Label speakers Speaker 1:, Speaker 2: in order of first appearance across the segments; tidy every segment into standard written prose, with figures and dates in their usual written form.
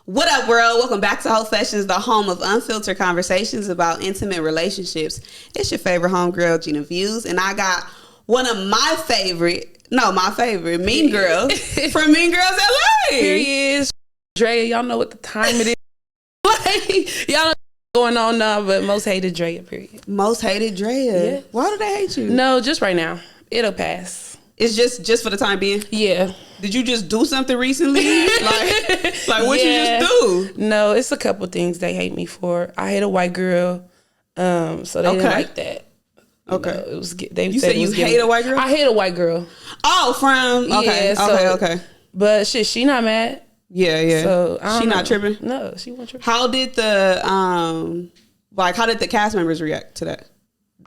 Speaker 1: What up, world? Welcome back to Hoefessions, the home of unfiltered conversations about intimate relationships. It's your favorite homegirl, Gina Views, and I got one of my favorite, mean girl from Mean Girls LA.
Speaker 2: Here he is, Drea. Y'all know what the time it is. Y'all know what's going on now, but most hated Drea, period.
Speaker 1: Most hated Drea?
Speaker 2: Yeah.
Speaker 1: Why do they hate you?
Speaker 2: No, just right now. It'll pass.
Speaker 1: It's just for the time being?
Speaker 2: Yeah.
Speaker 1: Did you just do something recently? like what you just do?
Speaker 2: No, it's a couple things they hate me for. I hate a white girl, so they didn't like that.
Speaker 1: Okay.
Speaker 2: You know, it was.
Speaker 1: You said you hate a white girl?
Speaker 2: I hate a white girl.
Speaker 1: Oh, from okay,
Speaker 2: yeah,
Speaker 1: okay.
Speaker 2: But shit, she not mad.
Speaker 1: Yeah.
Speaker 2: So
Speaker 1: she not tripping.
Speaker 2: No, she wasn't tripping.
Speaker 1: How did the cast members react to that?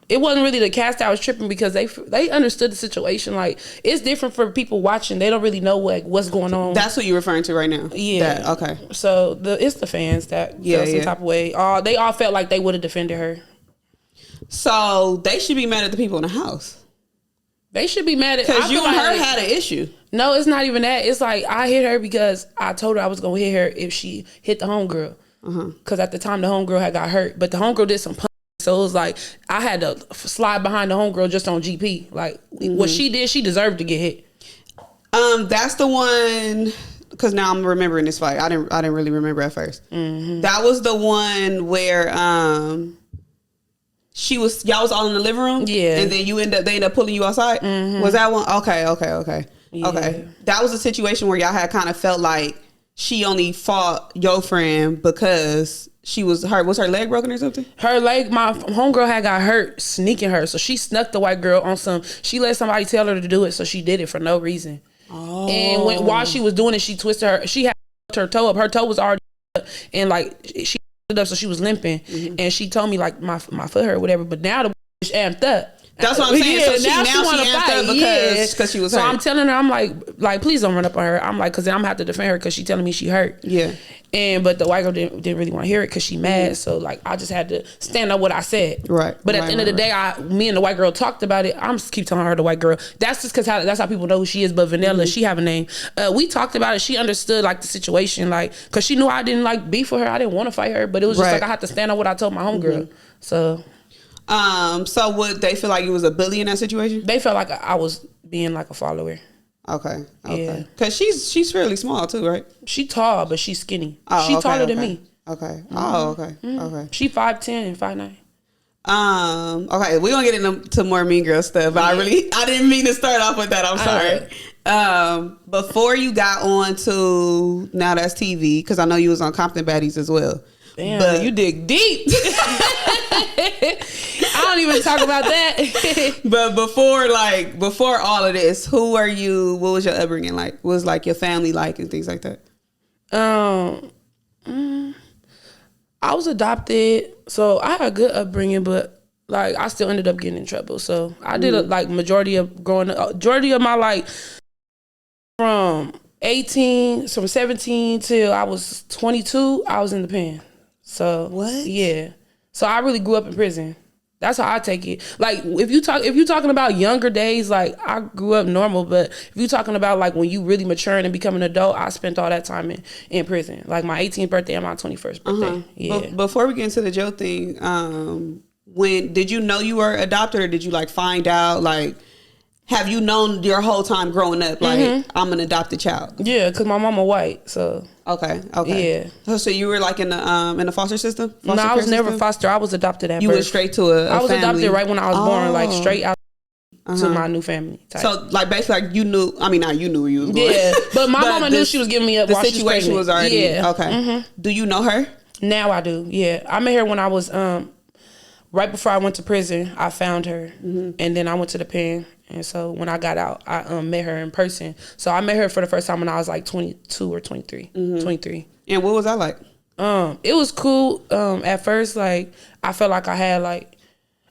Speaker 2: It wasn't really the cast that was tripping because they understood the situation. Like, it's different for people watching. They don't really know what's going on.
Speaker 1: That's what you're referring to right now.
Speaker 2: Yeah.
Speaker 1: Okay.
Speaker 2: So it's the fans that felt some type of way. They all felt like they would have defended her.
Speaker 1: So they should be mad at the people in the house.
Speaker 2: They should be mad at
Speaker 1: because you and her had an issue.
Speaker 2: No, it's not even that. It's like I hit her because I told her I was gonna hit her if she hit the homegirl. Because at the time the homegirl had got hurt, but the homegirl did some. So it was like I had to slide behind the homegirl just on GP. Like what she did, she deserved to get hit.
Speaker 1: That's the one. Because now I'm remembering this fight. I didn't really remember at first. That was the one where y'all was all in the living room.
Speaker 2: Yeah,
Speaker 1: and then they end up pulling you outside. Was that one? Okay.
Speaker 2: Yeah.
Speaker 1: Okay. That was a situation where y'all had kind of felt like she only fought your friend because was her leg broken or something?
Speaker 2: Her leg, my homegirl had got hurt sneaking her. So she snuck the white girl on she let somebody tell her to do it. So she did it for no reason. Oh. And while she was doing it, she twisted her. She had her toe up. Her toe was already up. And like she it up, so she was limping. And she told me like my foot hurt or whatever. But now the bitch amped up.
Speaker 1: That's what I'm saying. So now she amped up because she was hurt.
Speaker 2: So I'm telling her, I'm like, please don't run up on her. I'm like, because then I'm gonna have to defend her because she telling me she hurt.
Speaker 1: Yeah.
Speaker 2: But the white girl didn't really want to hear it because she mad. So like, I just had to stand up what I said.
Speaker 1: Right.
Speaker 2: But at the end of the day, me and the white girl talked about it. I'm just keep telling her the white girl. That's just because that's how people know who she is. But Vanilla, she have a name. We talked about it. She understood like the situation, like because she knew I didn't like beef with her. I didn't want to fight her, but it was just like I had to stand up what I told my homegirl. So.
Speaker 1: So would they feel like you was a bully in that situation?
Speaker 2: They felt like I was being like a follower.
Speaker 1: Okay.
Speaker 2: Yeah.
Speaker 1: Because she's fairly small too, right?
Speaker 2: She tall, but she's skinny.
Speaker 1: Oh,
Speaker 2: she taller than me.
Speaker 1: Okay. Oh, okay. Okay.
Speaker 2: She 5'10" and 5'9".
Speaker 1: Okay, we're gonna get into more Mean Girl stuff, but I didn't mean to start off with that. I'm sorry. Before you got on to Now That's TV, because I know you was on Compton Baddies as well.
Speaker 2: Damn, but you dig deep. I don't even talk about that.
Speaker 1: But before all of this, who are you? What was your upbringing like? What was like your family like and things like that?
Speaker 2: I was adopted, so I had a good upbringing, but like I still ended up getting in trouble. So I did majority of my like from 17 till I was 22, I was in the pen. So
Speaker 1: what?
Speaker 2: Yeah. So I really grew up in prison. That's how I take it. Like if you talking about younger days, like I grew up normal, but if you talking about like when you really maturing and becoming an adult, I spent all that time in prison. Like my 18th birthday and my 21st birthday. Yeah.
Speaker 1: Before we get into the Joe thing, when did you know you were adopted, or did you like find out like? Have you known your whole time growing up, like, I'm an adopted child? Yeah,
Speaker 2: because my mama white, so.
Speaker 1: Okay.
Speaker 2: Yeah.
Speaker 1: So you were like in the foster system?
Speaker 2: No, I was never foster. I was adopted at birth.
Speaker 1: You went straight to a
Speaker 2: I was
Speaker 1: family.
Speaker 2: Adopted right when I was born, like straight out to my new family type.
Speaker 1: So like basically like you knew, I mean not you knew where you was going.
Speaker 2: Yeah, but my mama knew she was giving me up while she was pregnant.
Speaker 1: The situation was already,
Speaker 2: yeah.
Speaker 1: Okay. Do you know her?
Speaker 2: Now I do, yeah. I met her when I was, right before I went to prison, I found her. And then I went to the pen. And so when I got out, I met her in person. So I met her for the first time when I was like 22 or 23. 23.
Speaker 1: And what was that like?
Speaker 2: It was cool. At first, like I felt like I had like,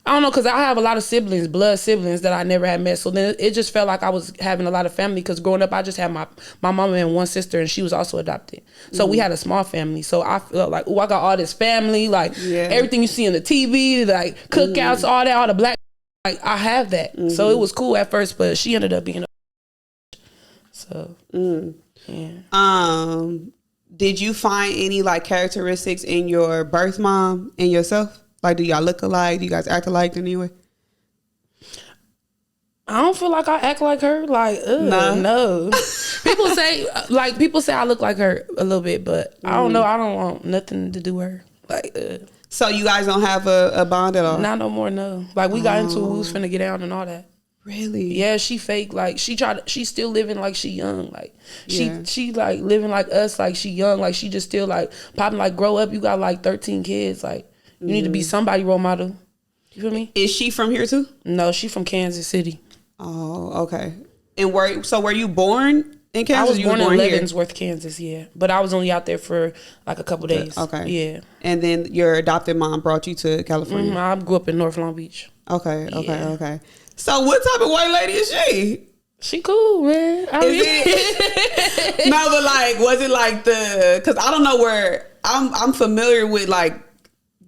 Speaker 2: I don't know, because I have a lot of siblings, blood siblings that I never had met. So then it just felt like I was having a lot of family, because growing up I just had my mama and one sister, and she was also adopted. So we had a small family. So I felt like, oh, I got all this family, like everything you see in the TV, like cookouts, all that, all the black. Like I have that, so it was cool at first, but she ended up being a. So, yeah.
Speaker 1: Did you find any like characteristics in your birth mom and yourself? Like, do y'all look alike? Do you guys act alike in any way?
Speaker 2: I don't feel like I act like her. Like, no. People say I look like her a little bit, but I don't know. I don't want nothing to do with her. Like,
Speaker 1: so you guys don't have a bond at all?
Speaker 2: Not no more. No. Like, we got into it. We was finna get down and all that.
Speaker 1: Really?
Speaker 2: Yeah, she fake. Like, she's still living like she young. Like, she like living like us. Like, she young. Like, she just still like popping. Like, grow up. You got like 13 kids. Like, you need to be somebody role model. You feel me?
Speaker 1: Is she from here too?
Speaker 2: No, she from Kansas City.
Speaker 1: Oh, okay. And were you born in Kansas?
Speaker 2: I was born in
Speaker 1: here?
Speaker 2: Leavenworth, Kansas, yeah. But I was only out there for like a couple days.
Speaker 1: Okay.
Speaker 2: Yeah.
Speaker 1: And then your adopted mom brought you to California?
Speaker 2: I grew up in North Long Beach.
Speaker 1: Okay. So what type of white lady is she?
Speaker 2: She cool, man.
Speaker 1: No, but like, was it like because I don't know where, I'm familiar with like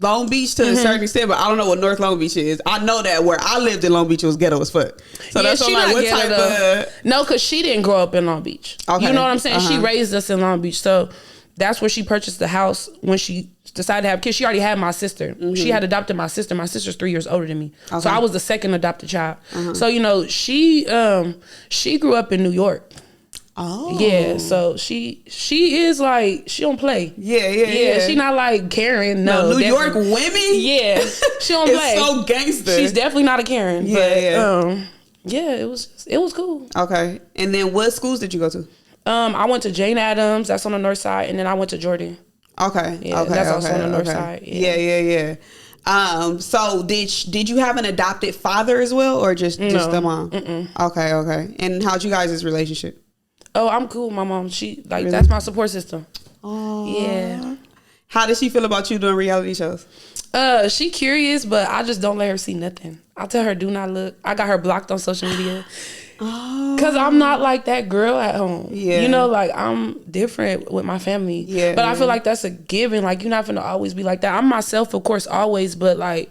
Speaker 1: Long Beach to a certain extent, but I don't know what North Long Beach is. I know that where I lived in Long Beach was ghetto as fuck. So that's
Speaker 2: she
Speaker 1: like, what type of...
Speaker 2: No, because she didn't grow up in Long Beach. Okay. You know what I'm saying? She raised us in Long Beach. So that's where she purchased the house when she decided to have kids. She already had my sister. She had adopted my sister. My sister's 3 years older than me. Okay. So I was the second adopted child. So, you know, she grew up in New York.
Speaker 1: Oh.
Speaker 2: Yeah, so she is like, she don't play. Yeah. She not like Karen. No,
Speaker 1: New York women?
Speaker 2: Yeah. She don't play.
Speaker 1: It's so gangster.
Speaker 2: She's definitely not a Karen. Yeah. It was cool.
Speaker 1: Okay. And then what schools did you go to?
Speaker 2: I went to Jane Addams, that's on the north side, and then I went to Jordan.
Speaker 1: Okay.
Speaker 2: Yeah, that's also on the north side.
Speaker 1: Yeah. So did you have an adopted father as well, or just the mom? Okay. And how'd you guys' relationship?
Speaker 2: Oh, I'm cool with my mom. She
Speaker 1: really?
Speaker 2: That's my support system.
Speaker 1: Oh.
Speaker 2: Yeah.
Speaker 1: How does she feel about you doing reality shows?
Speaker 2: She curious, but I just don't let her see nothing. I tell her, do not look. I got her blocked on social media. Oh. Cause I'm not like that girl at home. Yeah. You know, like I'm different with my family. Yeah. But I feel like that's a given. Like you're not gonna always be like that. I'm myself, of course, always, but like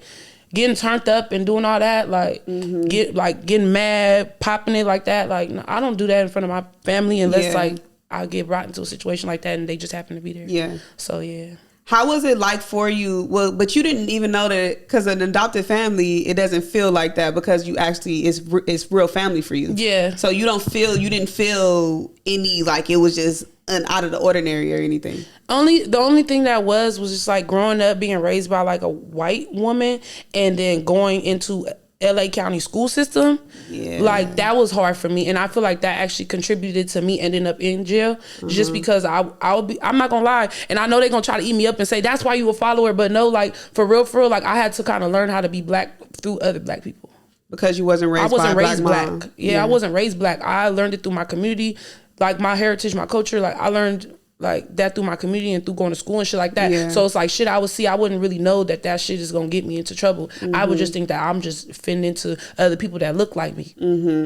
Speaker 2: getting turned up and doing all that, like getting mad, popping it like that. Like no, I don't do that in front of my family unless like I get brought into a situation like that and they just happen to be there. Yeah. So yeah.
Speaker 1: How was it like for you? Well, but you didn't even know that because an adopted family, it doesn't feel like that because you actually it's real family for you. Yeah. So you didn't feel any like it was just an out of the ordinary or anything.
Speaker 2: The only thing that was just like growing up being raised by like a white woman and then going into LA County school system, like that was hard for me, and I feel like that actually contributed to me ending up in jail, just because I'm not gonna lie, and I know they're gonna try to eat me up and say that's why you a follower, but no, like for real, like I had to kind of learn how to be black through other black people
Speaker 1: because you wasn't raised. I wasn't raised black.
Speaker 2: I wasn't raised black. I learned it through my community, like my heritage, my culture. Like I learned like that through my community and through going to school and shit like that. Yeah. So it's like shit I would see, I wouldn't really know that shit is gonna get me into trouble. I would just think that I'm just fitting into other people that look like me.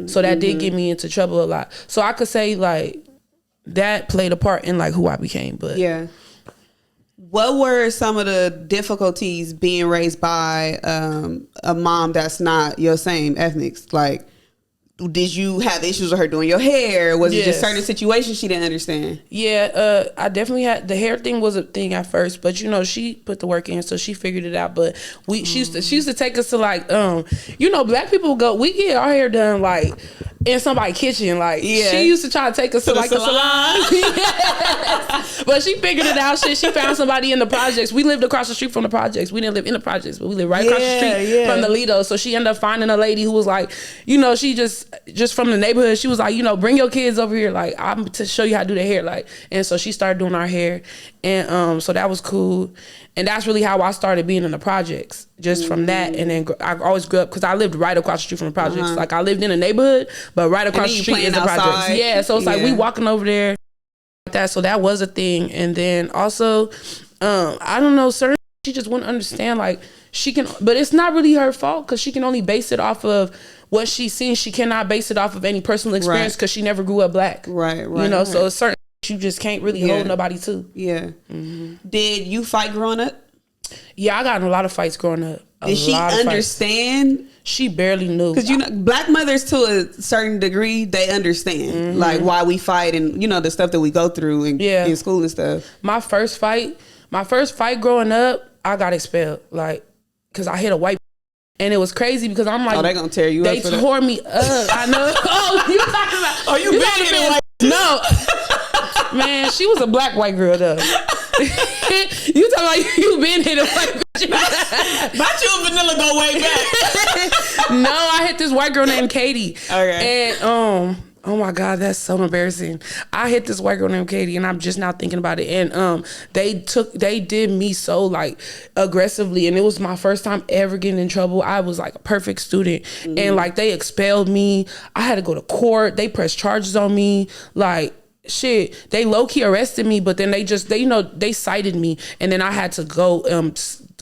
Speaker 2: So that did get me into trouble a lot. So I could say like that played a part in like who I became. But
Speaker 1: yeah. What were some of the difficulties being raised by a mom that's not your same ethnics? Like, did you have issues with her doing your hair? Was it just certain situations she didn't understand? Yeah,
Speaker 2: I definitely had, the hair thing was a thing at first, but you know, she put the work in, so she figured it out. But she used to take us to like, you know, black people we get our hair done like in somebody's kitchen. Like she used to try to take us to like the salon. Yes. But she figured it out. She found somebody in the projects. We lived across the street from the projects. We didn't live in the projects, but we lived right across the street from the Lido. So she ended up finding a lady who was like, you know, she just from the neighborhood. She was like, you know, bring your kids over here. Like I'm to show you how to do their hair. Like, and so she started doing our hair, and so that was cool. And that's really how I started being in the projects, just from that. And then I always grew up, because I lived right across the street from the projects. Like I lived in a neighborhood, but right across the street is the projects. Yeah, so it's like we walking over there like that. So that was a thing. And then also, I don't know, certain she just wouldn't understand. Like she can, but it's not really her fault, because she can only base it off of what she's seen. She cannot base it off of any personal experience, because she never grew up black. Right. You know, so it's certain you just can't really hold nobody to. Yeah. Did you fight growing up? Yeah, I got in a lot of fights growing up.
Speaker 1: Did she understand?
Speaker 2: She barely knew.
Speaker 1: Because, black mothers, to a certain degree, they understand, like, why we fight and, the stuff that we go through in school and stuff.
Speaker 2: My first fight growing up, I got expelled, like, because I hit a white. And it was crazy because I'm like,
Speaker 1: they gonna tear you up.
Speaker 2: They tore me up. I know. Oh, you talking about?
Speaker 1: Oh, you been hitting white?
Speaker 2: No, man, she was a black white girl though. You talking about you been hitting white bitch?
Speaker 1: Not you and Vanilla go way back.
Speaker 2: No, I hit this white girl named Katie.
Speaker 1: Okay.
Speaker 2: And oh my God, that's so embarrassing. I hit this white girl named Katie, and I'm just now thinking about it. And they did me so like aggressively, and it was my first time ever getting in trouble. I was like a perfect student, and like they expelled me. I had to go to court. They pressed charges on me. Like shit, they low key arrested me, but then they cited me, and then I had to go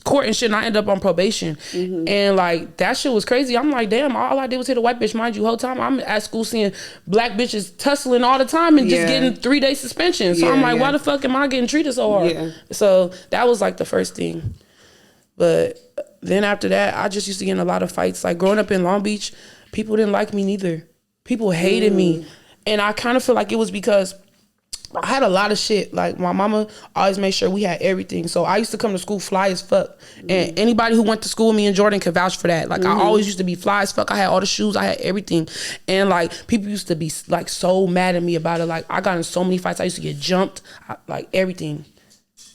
Speaker 2: court and shit, and I ended up on probation. And like that shit was crazy. I'm like, damn, all I did was hit a white bitch. Mind you, whole time I'm at school seeing black bitches tussling all the time and just getting 3-day suspension. So I'm like, why the fuck am I getting treated so hard? So that was like the first thing. But then after that, I just used to get in a lot of fights. Like growing up in Long Beach, people didn't like me neither. People hated me. And I kind of feel like it was because I had a lot of shit. Like my mama always made sure we had everything. So I used to come to school fly as fuck. And anybody who went to school with me and Jordan can vouch for that. Like I always used to be fly as fuck. I had all the shoes. I had everything. And like people used to be like so mad at me about it. Like I got in so many fights. I used to get jumped. Like everything.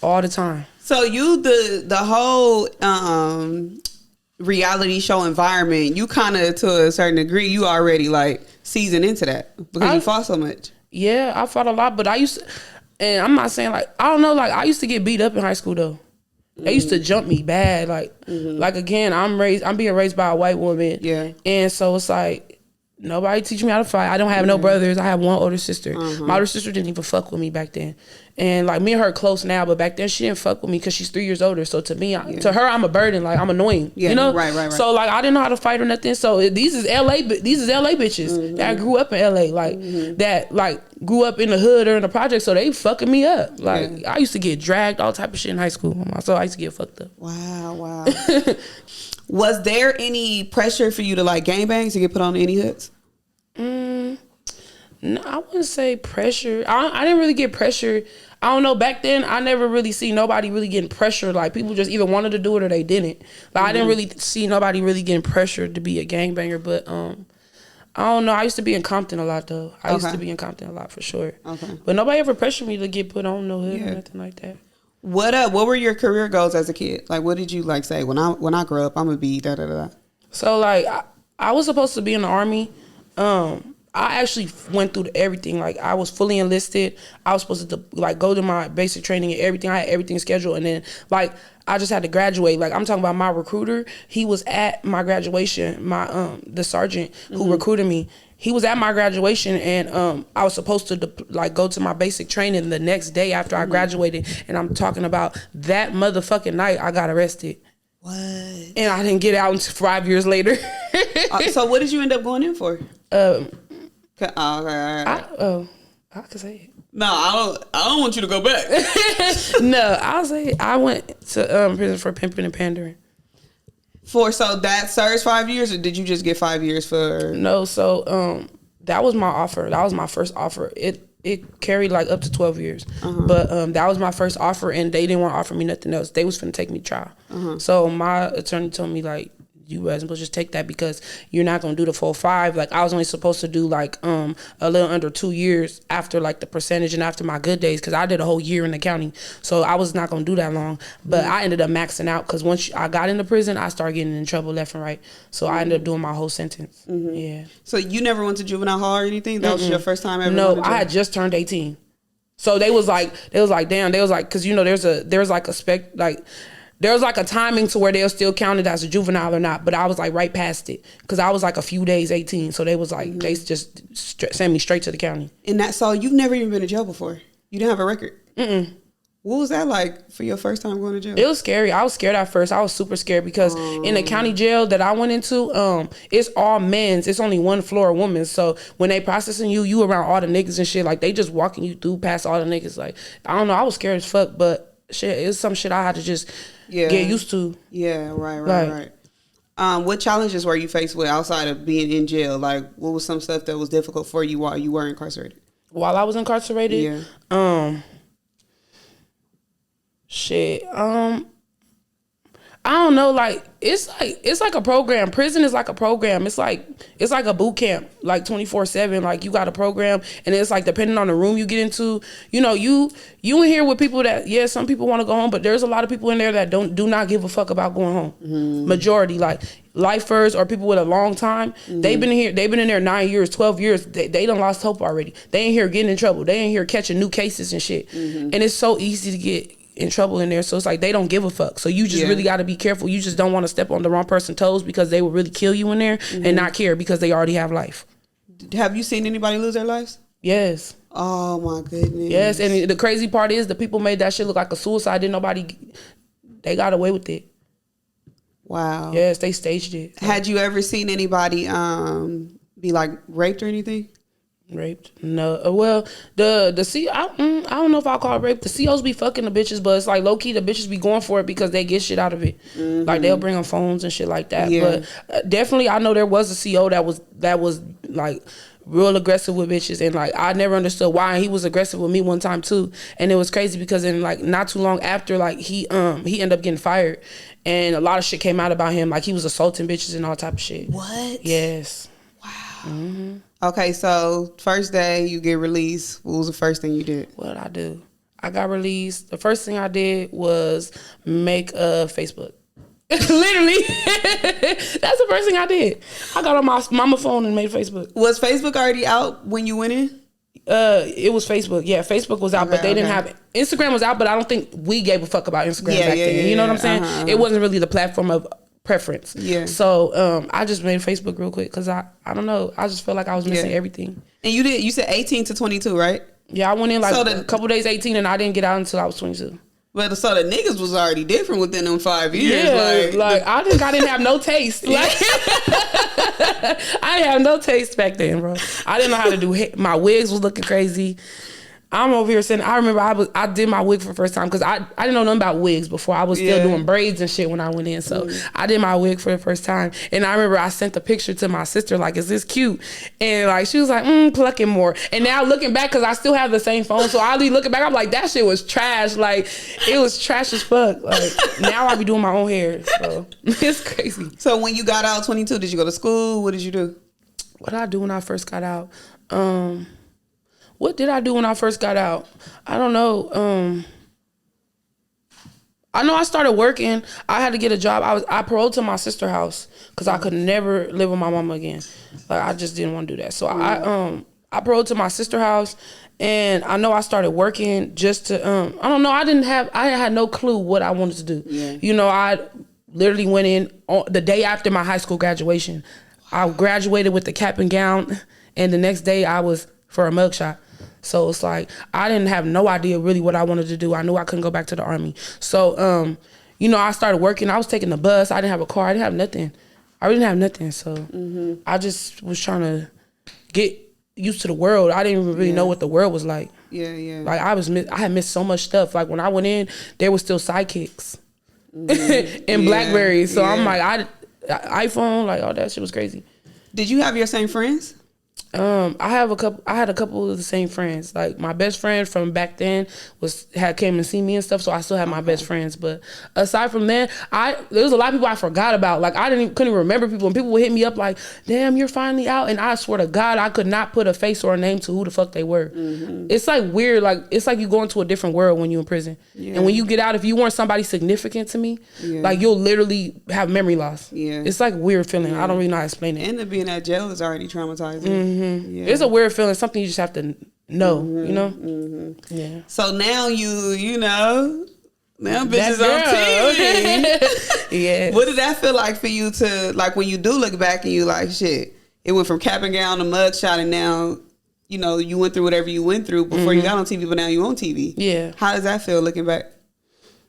Speaker 2: All the time.
Speaker 1: So you, the whole reality show environment, you kind of, to a certain degree, you already like seasoned into that because you fought so much.
Speaker 2: Yeah, I fought a lot, but I used to, and I'm not saying like, I don't know, like I used to get beat up in high school though. They used to jump me bad. Like again, I'm being raised by a white woman. Yeah. And so it's like, nobody teach me how to fight. I don't have no brothers. I have one older sister. My older sister didn't even fuck with me back then. And like me and her are close now, but back then she didn't fuck with me because she's 3 years older. So to me, to her, I'm a burden. Like I'm annoying. Yeah, you know? Right. So like I didn't know how to fight or nothing. So these is LA bitches that grew up in LA, like that like grew up in the hood or in the project. So they fucking me up. Like I used to get dragged, all type of shit in high school. So I used to get fucked up.
Speaker 1: Wow. Was there any pressure for you to like gangbang to get put on any hoods?
Speaker 2: No, I wouldn't say pressure. I didn't really get pressure. I don't know. Back then, I never really see nobody really getting pressured. Like people just either wanted to do it or they didn't. Like I didn't really see nobody really getting pressured to be a gangbanger. But I don't know. I used to be in Compton a lot though. I used to be in Compton a lot for sure. Okay. But nobody ever pressured me to get put on no hood or nothing like that.
Speaker 1: What were your career goals as a kid? Like what did you like say when I grow up I'm gonna be da da da? So
Speaker 2: like I was supposed to be in the Army. I actually went through everything. Like I was fully enlisted. I was supposed to like go to my basic training and everything. I had everything scheduled, and then like I just had to graduate. Like I'm talking about my recruiter. He was at my graduation. My the sergeant who recruited me. He was at my graduation, and I was supposed to like go to my basic training the next day after I graduated. And I'm talking about that motherfucking night I got arrested. What? And I didn't get out until 5 years later.
Speaker 1: So what did you end up going in for? Okay.
Speaker 2: I can say it.
Speaker 1: No, I don't want you to go back.
Speaker 2: No, I'll say it. I went to prison for pimping and pandering.
Speaker 1: So that serves 5 years, or did you just get 5 years for?
Speaker 2: No, so that was my offer. That was my first offer. It carried like up to 12 years, but that was my first offer, and they didn't want to offer me nothing else. They was finna take me to trial. So my attorney told me like, you wasn't supposed to just take that because you're not gonna do the full 5. Like I was only supposed to do like a little under 2 years after like the percentage and after my good days, because I did a whole year in the county, so I was not gonna do that long. But I ended up maxing out because once I got into prison, I started getting in trouble left and right. So I ended up doing my whole sentence. Yeah.
Speaker 1: So you never went to juvenile hall or anything? That was your first time ever?
Speaker 2: No, I had just turned 18. So they was like, damn, they was like, because you know there's like there was like a timing to where they'll still count it as a juvenile or not, but I was like right past it because I was like a few days 18. So they was like, they just sent me straight to the county.
Speaker 1: And so you've never even been to jail before? You didn't have a record? What was that like for your first time going to jail?
Speaker 2: It was scary. I was scared at first. I was super scared because in the county jail that I went into, it's all men's. It's only one floor of women's. So when they processing you around all the niggas and shit, like they just walking you through past all the niggas. Like, I don't know. I was scared as fuck, but shit, it's some shit I had to just get used to.
Speaker 1: Yeah, right. What challenges were you faced with outside of being in jail? Like, what was some stuff that was difficult for you while you were incarcerated?
Speaker 2: While I was incarcerated? Yeah. I don't know, like it's like a program. Prison is like a program. It's like a boot camp, like 24/7. Like you got a program, and it's like depending on the room you get into. You know, you in here with people that some people want to go home, but there's a lot of people in there that do not give a fuck about going home. Mm-hmm. Majority, like lifers or people with a long time. Mm-hmm. They've been in there 9 years, 12 years. They done lost hope already. They ain't here getting in trouble. They ain't here catching new cases and shit. Mm-hmm. And it's so easy to get in trouble in there, so it's like they don't give a fuck. So you just really got to be careful. You just don't want to step on the wrong person's toes because they will really kill you in there and not care because they already have life.
Speaker 1: Have you seen anybody lose their lives?
Speaker 2: Yes.
Speaker 1: Oh my goodness.
Speaker 2: Yes, and the crazy part is the people made that shit look like a suicide. They got away with it.
Speaker 1: Wow.
Speaker 2: Yes, they staged it.
Speaker 1: Had you ever seen anybody be like raped or anything?
Speaker 2: Raped? No. Well, I don't know if I'll call it rape. The COs be fucking the bitches, but it's like low key the bitches be going for it because they get shit out of it. Mm-hmm. Like they'll bring them phones and shit like that. Yeah. But definitely, I know there was a CO that was like real aggressive with bitches, and like I never understood why. And he was aggressive with me one time too, and it was crazy because in like not too long after, like he ended up getting fired, and a lot of shit came out about him, like he was assaulting bitches and all type of shit.
Speaker 1: What?
Speaker 2: Yes.
Speaker 1: Wow. Mm-hmm. Okay, so first day you get released. What was the first thing you did?
Speaker 2: What did I do? I got released. The first thing I did was make a Facebook. Literally. That's the first thing I did. I got on my mama phone and made Facebook.
Speaker 1: Was Facebook already out when you went in?
Speaker 2: It was Facebook. Yeah, Facebook was out, but they didn't have... Instagram was out, but I don't think we gave a fuck about Instagram back then. You know what I'm saying? It wasn't really the platform of preference. Yeah. So I just made Facebook real quick because I don't know. I just felt like I was missing everything. And
Speaker 1: you said 18 to 22, right?
Speaker 2: Yeah, I went in like a couple days 18 and I didn't get out until I was 22.
Speaker 1: But so the niggas was already different within them 5 years.
Speaker 2: Yeah, I didn't have no taste. Like I didn't have no taste back then, bro. I didn't know how to do my wigs was looking crazy. I'm over here saying, I remember I did my wig for the first time because I didn't know nothing about wigs before. I was still doing braids and shit when I went in. So I did my wig for the first time. And I remember I sent the picture to my sister, like, is this cute? And like, she was like, plucking more. And now looking back, because I still have the same phone. So I'll be looking back, I'm like, that shit was trash. Like, it was trash as fuck. Like, now I be doing my own hair. So it's crazy.
Speaker 1: So when you got out 22, did you go to school? What did you do?
Speaker 2: What did I do when I first got out? What did I do when I first got out? I don't know. I know I started working. I had to get a job. I paroled to my sister's house because I could never live with my mama again. Like I just didn't want to do that. So I paroled to my sister's house, and I know I started working just to I don't know. I had no clue what I wanted to do. Yeah. You know, I literally went in on the day after my high school graduation. I graduated with the cap and gown, and the next day I was for a mugshot. So it's like, I didn't have no idea really what I wanted to do. I knew I couldn't go back to the Army. So, you know, I started working. I was taking the bus. I didn't have a car. I didn't have nothing. I really didn't have nothing. So I just was trying to get used to the world. I didn't even really know what the world was like. Yeah. Like I had missed so much stuff. Like when I went in, there was still sidekicks and Blackberries. So I'm like, iPhone, like all that shit was crazy.
Speaker 1: Did you have your same friends?
Speaker 2: I had a couple of the same friends. Like my best friend from back then came and see me and stuff, so I still have my best friends. But aside from that, there was a lot of people I forgot about. Like couldn't even remember people, and people would hit me up like, "Damn, you're finally out." And I swear to God, I could not put a face or a name to who the fuck they were. Mm-hmm. It's like weird. Like it's like you go into a different world when you're in prison, and when you get out, if you weren't somebody significant to me, like you'll literally have memory loss. Yeah, it's like a weird feeling. I don't really know how to explain it.
Speaker 1: And to be in that jail is already traumatizing.
Speaker 2: Mm-hmm. Yeah. It's a weird feeling, something you just have to know, you know? Mm-hmm. Yeah.
Speaker 1: So now you know, now bitches on TV. Yeah. What did that feel like for you to, like when you do look back and you like, shit, it went from cap and gown to mugshot and now, you know, you went through whatever you went through before you got on TV, but now you on TV. Yeah. How does that feel looking back?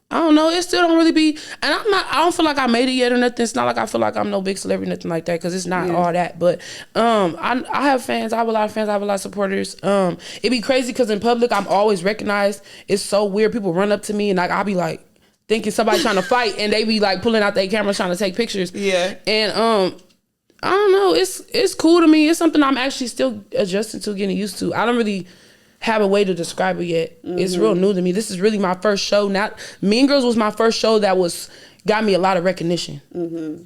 Speaker 2: I don't know. It still don't really be, and I don't feel like I made it yet or nothing. It's not like I feel like I'm no big celebrity, nothing like that, because it's not all that. But I have fans. I have a lot of fans. I have a lot of supporters. It be crazy because in public I'm always recognized. It's so weird. People run up to me and like I'll be like thinking somebody trying to fight, and they be like pulling out their cameras trying to take pictures.
Speaker 1: Yeah.
Speaker 2: And I don't know. It's cool to me. It's something I'm actually still adjusting to, getting used to. I don't really have a way to describe it yet. It's real new to me. This is really my first show. Not Mean Girls was my first show that got me a lot of recognition.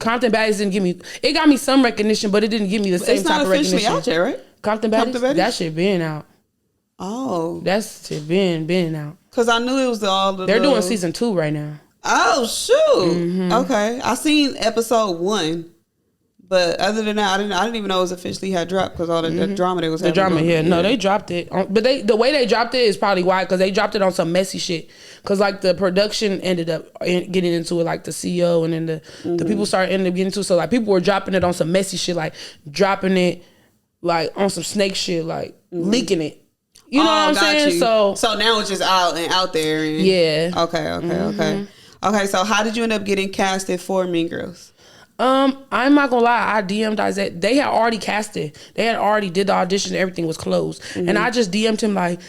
Speaker 2: Compton Baddies didn't give me. It got me some recognition, but it didn't give me the same type of recognition.
Speaker 1: It's not officially out there, right?
Speaker 2: Compton Baddies? That shit been out.
Speaker 1: Oh,
Speaker 2: that's shit been out.
Speaker 1: Cause I knew it was all the.
Speaker 2: They're doing season 2 right now.
Speaker 1: Oh shoot! Okay, I seen episode 1. But other than that, I didn't even know it was officially had dropped because all the drama they was having.
Speaker 2: The drama, yeah. No, they dropped it. But the way they dropped it is probably why, because they dropped it on some messy shit. Because like the production ended up getting into it, like the CEO and then the people ended up getting into it. So like people were dropping it on some messy shit, like dropping it like on some snake shit, like leaking it. You know what I'm saying? So
Speaker 1: now it's just out there. And,
Speaker 2: yeah.
Speaker 1: Okay. Okay, so how did you end up getting casted for Mean Girls?
Speaker 2: I'm not gonna lie, I DM'd Isaiah. They had already casted. They had already did the audition. Everything was closed. And I just DM'd him like,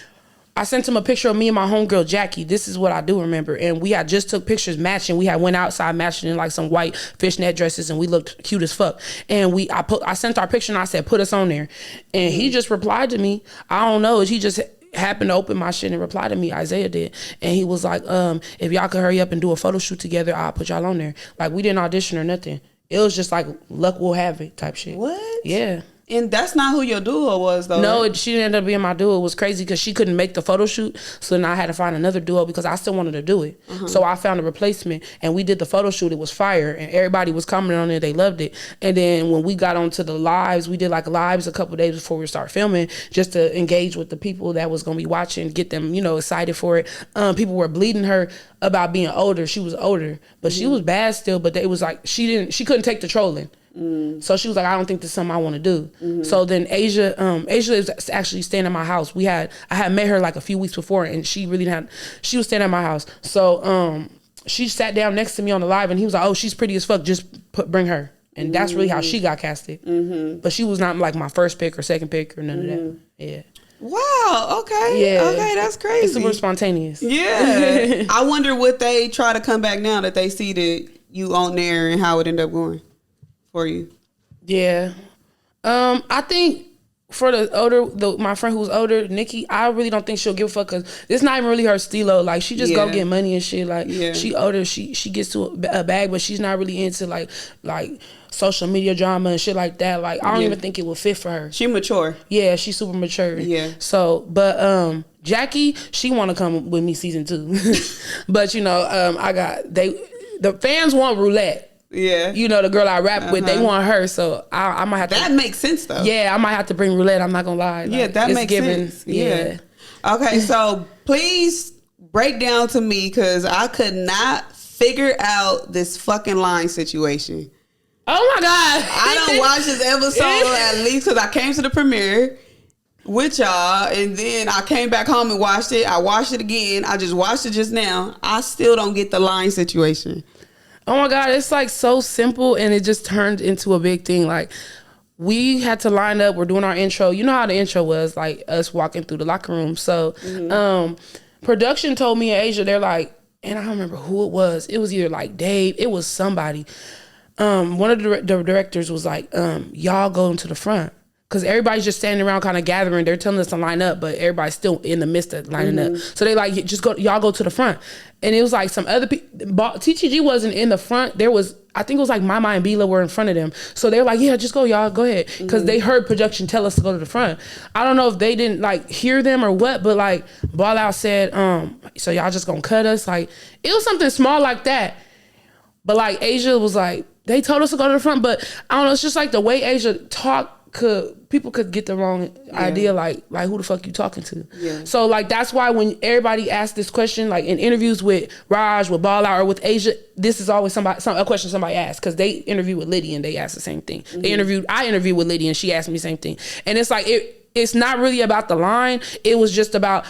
Speaker 2: I sent him a picture of me and my homegirl Jackie. This is what I do remember. And we had just took pictures matching. We had went outside matching in like some white fishnet dresses, and we looked cute as fuck. And I sent our picture and I said, put us on there. And he just replied to me. I don't know. He just happened to open my shit and reply to me. Isaiah did. And he was like, if y'all could hurry up and do a photo shoot together, I'll put y'all on there. Like we didn't audition or nothing. It was just like luck will have it type shit.
Speaker 1: What?
Speaker 2: Yeah.
Speaker 1: And that's not who your duo was, though.
Speaker 2: No,
Speaker 1: right?
Speaker 2: she ended up being my duo. It was crazy because she couldn't make the photo shoot. So then I had to find another duo because I still wanted to do it. So I found a replacement and we did the photo shoot. It was fire and everybody was commenting on it. They loved it. And then when we got onto the lives, we did like lives a couple of days before we start filming just to engage with the people that was going to be watching, get them, excited for it. People were bleeding her about being older. She was older, but she was bad still. But it was like she couldn't take the trolling. So she was like, I don't think this is something I want to do. So then Asia is actually staying at my house. I had met her like a few weeks before, and she was staying at my house. So she sat down next to me on the live, and he was like, oh, she's pretty as fuck, just bring her. And that's really how she got casted. But she was not like my first pick or second pick or none of that. Yeah.
Speaker 1: Wow. Okay. Yeah. Okay. That's crazy.
Speaker 2: It's super spontaneous.
Speaker 1: Yeah. I wonder would they try to come back now that they see that you on there and how it ended up going for you.
Speaker 2: Yeah. I think for my friend who's older, Nikki, I really don't think she'll give a fuck because it's not even really her stilo. Like she just go get money and shit. Like she older, she gets to a bag, but she's not really into like social media drama and shit like that. Like I don't even think it would fit for her.
Speaker 1: She mature.
Speaker 2: Yeah, she's super mature.
Speaker 1: Yeah.
Speaker 2: So, but Jackie, she want to come with me season 2, but the fans want Roulette.
Speaker 1: Yeah.
Speaker 2: The girl I rap with, they want her, so I might have to.
Speaker 1: That makes sense though.
Speaker 2: Yeah, I might have to bring Roulette. I'm not gonna lie.
Speaker 1: Yeah, that makes sense. Yeah. Okay, so please break down to me because I could not figure out this fucking line situation.
Speaker 2: Oh my God.
Speaker 1: I don't watch this episode at least because I came to the premiere with y'all and then I came back home and watched it. I watched it again. I just watched it just now. I still don't get the line situation.
Speaker 2: Oh my God, it's like so simple and it just turned into a big thing. Like we had to line up, we're doing our intro. You know how the intro was, like us walking through the locker room. So production told me in Asia, they're like, and I don't remember who it was. It was either like Dave, it was somebody. One of the directors was like, y'all go into the front. Because everybody's just standing around kind of gathering. They're telling us to line up, but everybody's still in the midst of lining up. So they like, y'all go to the front. And it was like some other people, TTG wasn't in the front. There was, I think it was like Mama and Bila were in front of them. So they were like, yeah, just go, y'all, go ahead. Because they heard production tell us to go to the front. I don't know if they didn't like hear them or what, but like Ball Out said, so y'all just gonna cut us? Like, it was something small like that. But like Asia was like, they told us to go to the front, but I don't know, it's just like the way Asia talked, people could get the wrong idea, like who the fuck you talking to? Yeah. So like that's why when everybody asks this question, like in interviews with Raj, with Ball Out, or with Asia, this is always a question somebody asks because they interview with Liddy and they ask the same thing. I interviewed with Liddy and she asked me the same thing, and it's like it's not really about the line. It was just about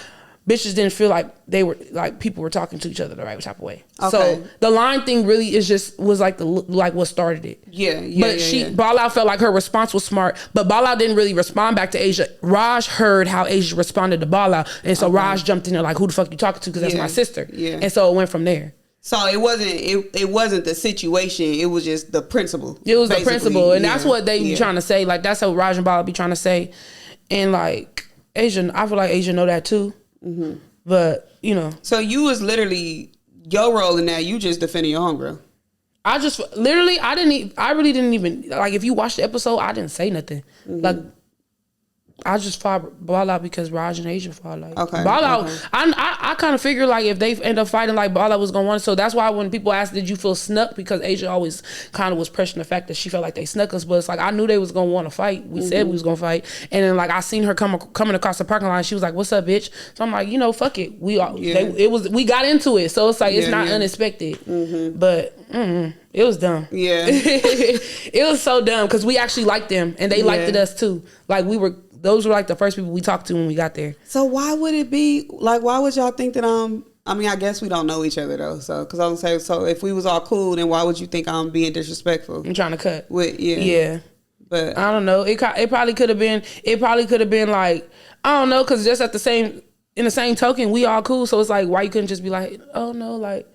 Speaker 2: bitches didn't feel like they were like people were talking to each other the right type of way.
Speaker 1: Okay.
Speaker 2: So the line thing really was like what started it.
Speaker 1: Yeah.
Speaker 2: But Ball Out felt like her response was smart, but Ball Out didn't really respond back to Asia. Raj heard how Asia responded to Ball Out, and so Raj jumped in there like, who the fuck you talking to? Because that's my sister.
Speaker 1: Yeah.
Speaker 2: And so it went from there.
Speaker 1: So it wasn't the situation. It was just the principle.
Speaker 2: It was the principle, and that's what they be trying to say. Like that's what Raj and Ball Out be trying to say, and like Asia, I feel like Asia know that too. Mm-hmm. But you know, so
Speaker 1: you was literally your role in that. You just defending your homegirl.
Speaker 2: I just literally, I really didn't even like. If you watch the episode, I didn't say nothing. Mm-hmm. Like I just fought Ball Out because Raj and Asia fought. Like Ball Out, I kind of figured like if they end up fighting, like Ball Out was gonna want it. So that's why when people ask, did you feel snuck? Because Asia always kind of was pressuring the fact that she felt like they snuck us. But it's like I knew they was gonna want to fight. We said we was gonna fight, and then like I seen her coming across the parking lot. And she was like, "What's up, bitch?" So I'm like, fuck it. We got into it. So it's like it's not unexpected, but. It was dumb. Yeah. It was so dumb because we actually liked them and they liked us too. Like those were like the first people we talked to when we got there.
Speaker 1: So why would it be like? Why would y'all think that I mean, I guess we don't know each other though. So because I was gonna say, so if we was all cool, then why would you think I'm being disrespectful?
Speaker 2: I'm trying to cut.
Speaker 1: Yeah. But
Speaker 2: I don't know. It probably could have been. It probably could have been like I don't know because just in the same token, we all cool. So it's like why you couldn't just be like, oh no, like.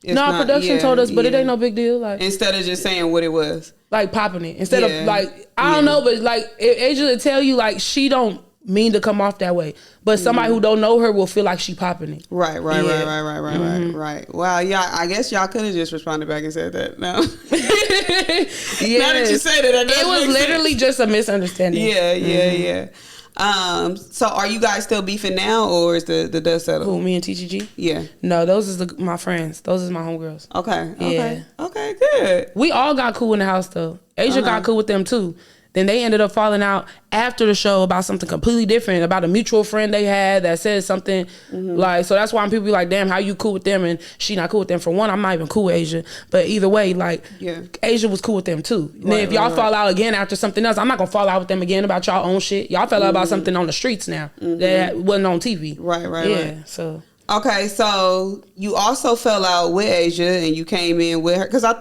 Speaker 2: Production told us, but it ain't no big deal. Like
Speaker 1: instead of just saying what it was,
Speaker 2: like popping it. Instead of like I don't know, but like Asia will tell you like she don't mean to come off that way, but somebody who don't know her will feel like she popping it.
Speaker 1: Right. Wow, yeah, I guess y'all could have just responded back and said that. No, now that you say that,
Speaker 2: it was literally just a misunderstanding.
Speaker 1: Yeah. So are you guys still beefing now, or is the dust settled?
Speaker 2: Who, me and TGG?
Speaker 1: Yeah.
Speaker 2: No, those is my friends. Those is my homegirls.
Speaker 1: Okay, good.
Speaker 2: We all got cool in the house though. Asia got cool with them too. Then they ended up falling out after the show about something completely different, about a mutual friend they had that said something like, so that's why people be like, damn, how you cool with them and she not cool with them? For one, I'm not even cool with Asia. But either way, like, Asia was cool with them too. And then if y'all fall out again after something else, I'm not gonna fall out with them again about y'all own shit. Y'all fell out about something on the streets now that wasn't on TV.
Speaker 1: Right.
Speaker 2: So.
Speaker 1: Okay, so you also fell out with Asia and you came in with her, because I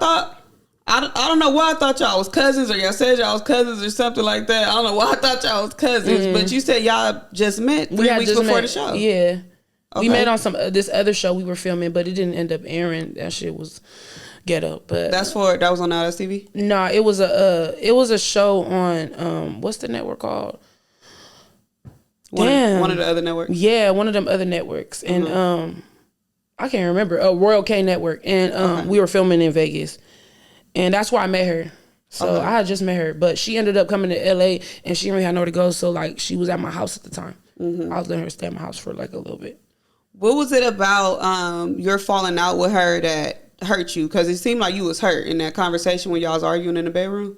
Speaker 1: don't know why I thought y'all was cousins, or y'all said y'all was cousins or something like that. I don't know why I thought y'all was cousins, but you said y'all just met 3 weeks before the show.
Speaker 2: Yeah. Okay. We met on this other show we were filming, but it didn't end up airing. That shit was ghetto. But
Speaker 1: that was on Now That's TV?
Speaker 2: No, it was a show on what's the network called?
Speaker 1: One of the other networks?
Speaker 2: Yeah, one of them other networks. And I can't remember. Royal K Network. And we were filming in Vegas. And that's where I met her. So I had just met her. But she ended up coming to LA and she didn't really have nowhere to go. So like she was at my house at the time. I was letting her stay at my house for like a little bit.
Speaker 1: What was it about your falling out with her that hurt you? Because it seemed like you was hurt in that conversation when y'all was arguing in the bedroom.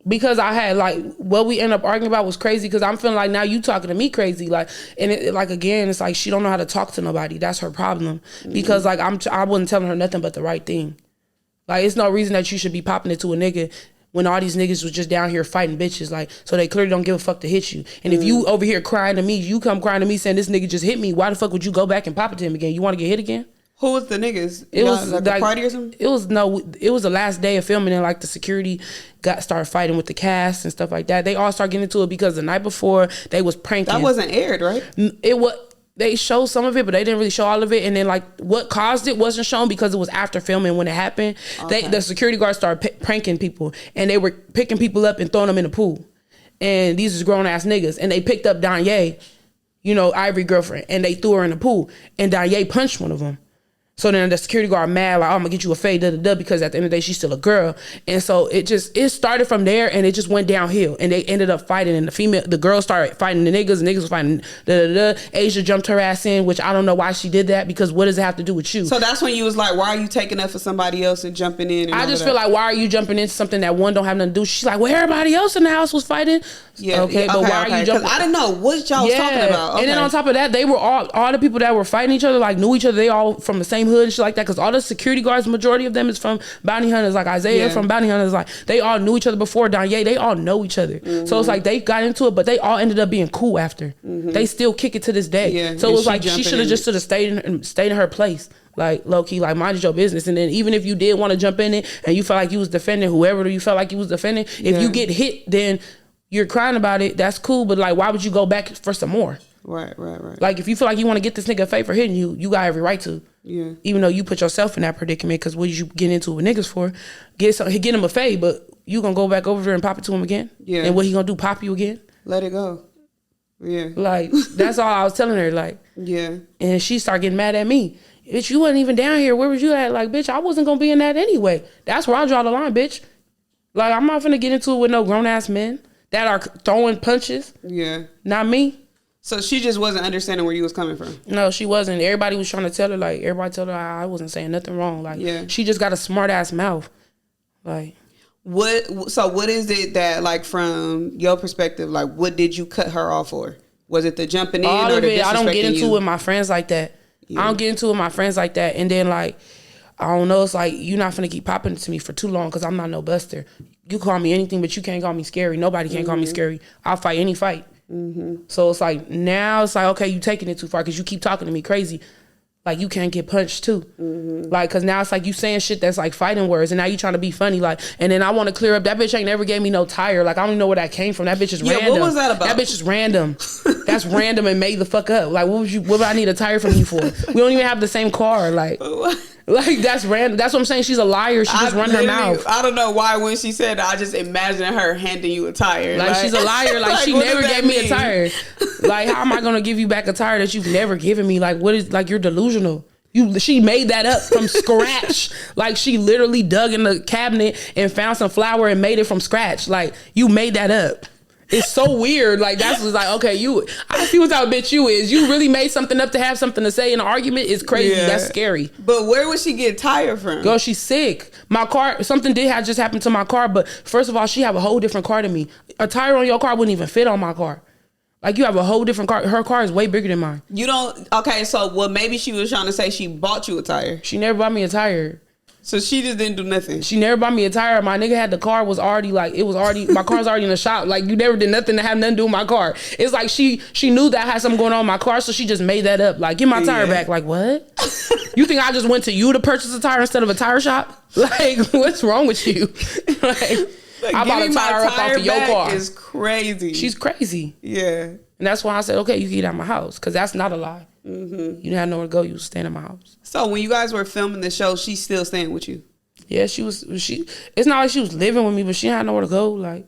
Speaker 2: Because I had like what we ended up arguing about was crazy. Because I'm feeling like now you talking to me crazy, like, and again, it's like she don't know how to talk to nobody. That's her problem. Because like I wasn't telling her nothing but the right thing. Like, it's no reason that you should be popping it to a nigga when all these niggas was just down here fighting bitches. Like, so they clearly don't give a fuck to hit you. And if you over here crying to me, you come crying to me saying this nigga just hit me, why the fuck would you go back and pop it to him again? You want to get hit again?
Speaker 1: Who was the niggas?
Speaker 2: It was
Speaker 1: like a party or something?
Speaker 2: It was the last day of filming and like the security started fighting with the cast and stuff like that. They all started getting into it because the night before they was pranking.
Speaker 1: That wasn't aired, right?
Speaker 2: It was. They showed some of it, but they didn't really show all of it. And then, like, what caused it wasn't shown because it was after filming when it happened. The security guards started pranking people, and they were picking people up and throwing them in the pool. And these is grown-ass niggas. And they picked up Danye, Ivory girlfriend, and they threw her in the pool. And Danye punched one of them. So then the security guard mad, like, oh, I'm gonna get you a fade, because at the end of the day, she's still a girl. And so it started from there and it just went downhill. And they ended up fighting, and the girls started fighting the niggas was fighting Asia jumped her ass in, which I don't know why she did that, because what does it have to do with you?
Speaker 1: So that's when you was like, why are you taking up for somebody else and jumping in? And
Speaker 2: I just feel like, why are you jumping into something that one don't have nothing to do? She's like, well, everybody else in the house was fighting.
Speaker 1: Yeah. Okay, but why are you jumping? I didn't know what y'all was talking about.
Speaker 2: And then on top of that, they were all the people that were fighting each other, like, knew each other. They all from the same same hood and shit like that. Because all the security guards, majority of them is from bounty hunters. Like Isaiah from bounty hunters. Like they all knew each other before. Danye, they all know each other. So it's like they got into it, but they all ended up being cool after. They still kick it to this day.
Speaker 1: Yeah.
Speaker 2: So it was like she should have just stayed in her place. Like low key, like minded your business. And then even if you did want to jump in it and you felt like you was defending whoever you felt like you was defending, if you get hit, then you're crying about it. That's cool. But like, why would you go back for some more?
Speaker 1: Right.
Speaker 2: Like if you feel like you want to get this nigga a favor hitting you, you got every right to.
Speaker 1: Yeah.
Speaker 2: Even though you put yourself in that predicament, because what did you get into with niggas for? Get him a fade, but you gonna go back over there and pop it to him again? Yeah. And what he gonna do? Pop you again?
Speaker 1: Let it go. Yeah.
Speaker 2: Like that's all I was telling her. Like
Speaker 1: yeah.
Speaker 2: And she started getting mad at me. Bitch, you wasn't even down here. Where was you at? Like, bitch, I wasn't gonna be in that anyway. That's where I draw the line, bitch. Like, I'm not finna get into it with no grown ass men that are throwing punches. Yeah. Not me.
Speaker 1: So she just wasn't understanding where you was coming from.
Speaker 2: No, she wasn't. Everybody was trying to tell her, like, everybody told her I wasn't saying nothing wrong. Like, she just got a smart ass mouth. Like,
Speaker 1: what is it that, like, from your perspective, like, what did you cut her off for? Was it the jumping in
Speaker 2: all
Speaker 1: or
Speaker 2: of
Speaker 1: the
Speaker 2: it? I don't get into
Speaker 1: you?
Speaker 2: it with my friends like that. Yeah. I don't get into it with my friends like that. And then, like, I don't know. It's like, you're not finna keep popping to me for too long because I'm not no buster. You call me anything, but you can't call me scary. Nobody can call me scary. I'll fight any fight. So it's like, now it's like, okay, you taking it too far because you keep talking to me crazy. Like, you can't get punched too. Like, because now it's like you saying shit that's like fighting words, and now you trying to be funny. Like, and then I want to clear up, that bitch ain't never gave me no tire. Like, I don't even know where that came from. That bitch is random.
Speaker 1: What was that about?
Speaker 2: That bitch is random. That's random and made the fuck up. Like, what would I need a tire from you for? We don't even have the same car. Like that's random. That's what I'm saying. She's a liar. She just run her mouth.
Speaker 1: I don't know why when she said that, I just imagine her handing you a tire.
Speaker 2: Like she's a liar. Like she never gave me a tire. Like, how am I gonna give you back a tire that you've never given me? Like, what is, like, you're delusional. She made that up from scratch. Like, she literally dug in the cabinet and found some flour and made it from scratch. Like, you made that up. It's so weird. Like, that's just like, okay, I see what type of bitch you is. You really made something up to have something to say in an argument. It's crazy. Yeah. That's scary.
Speaker 1: But where would she get tired from?
Speaker 2: Girl, she's sick. My car, something just happened to my car. But first of all, she have a whole different car than me. A tire on your car wouldn't even fit on my car. Like, you have a whole different car. Her car is way bigger than mine.
Speaker 1: You don't... Okay, so what maybe she was trying to say, she bought you a tire.
Speaker 2: She never bought me a tire.
Speaker 1: So she just didn't do nothing.
Speaker 2: She never bought me a tire. My nigga had the car was already like... My car's already in the shop. Like, you never did nothing to have nothing to do with my car. It's like she knew that I had something going on with my car, so she just made that up. Like, get my tire back. Like, what? You think I just went to you to purchase a tire instead of a tire shop? Like, what's wrong with you? Like, I bought a tire up off of your car.
Speaker 1: Is crazy.
Speaker 2: She's crazy.
Speaker 1: Yeah.
Speaker 2: And that's why I said, okay, you can get out of my house. Because that's not a lie. You didn't have nowhere to go. You was staying in my house.
Speaker 1: So when you guys were filming the show, she's still staying with you?
Speaker 2: Yeah, it's not like she was living with me, but she had nowhere to go. Like,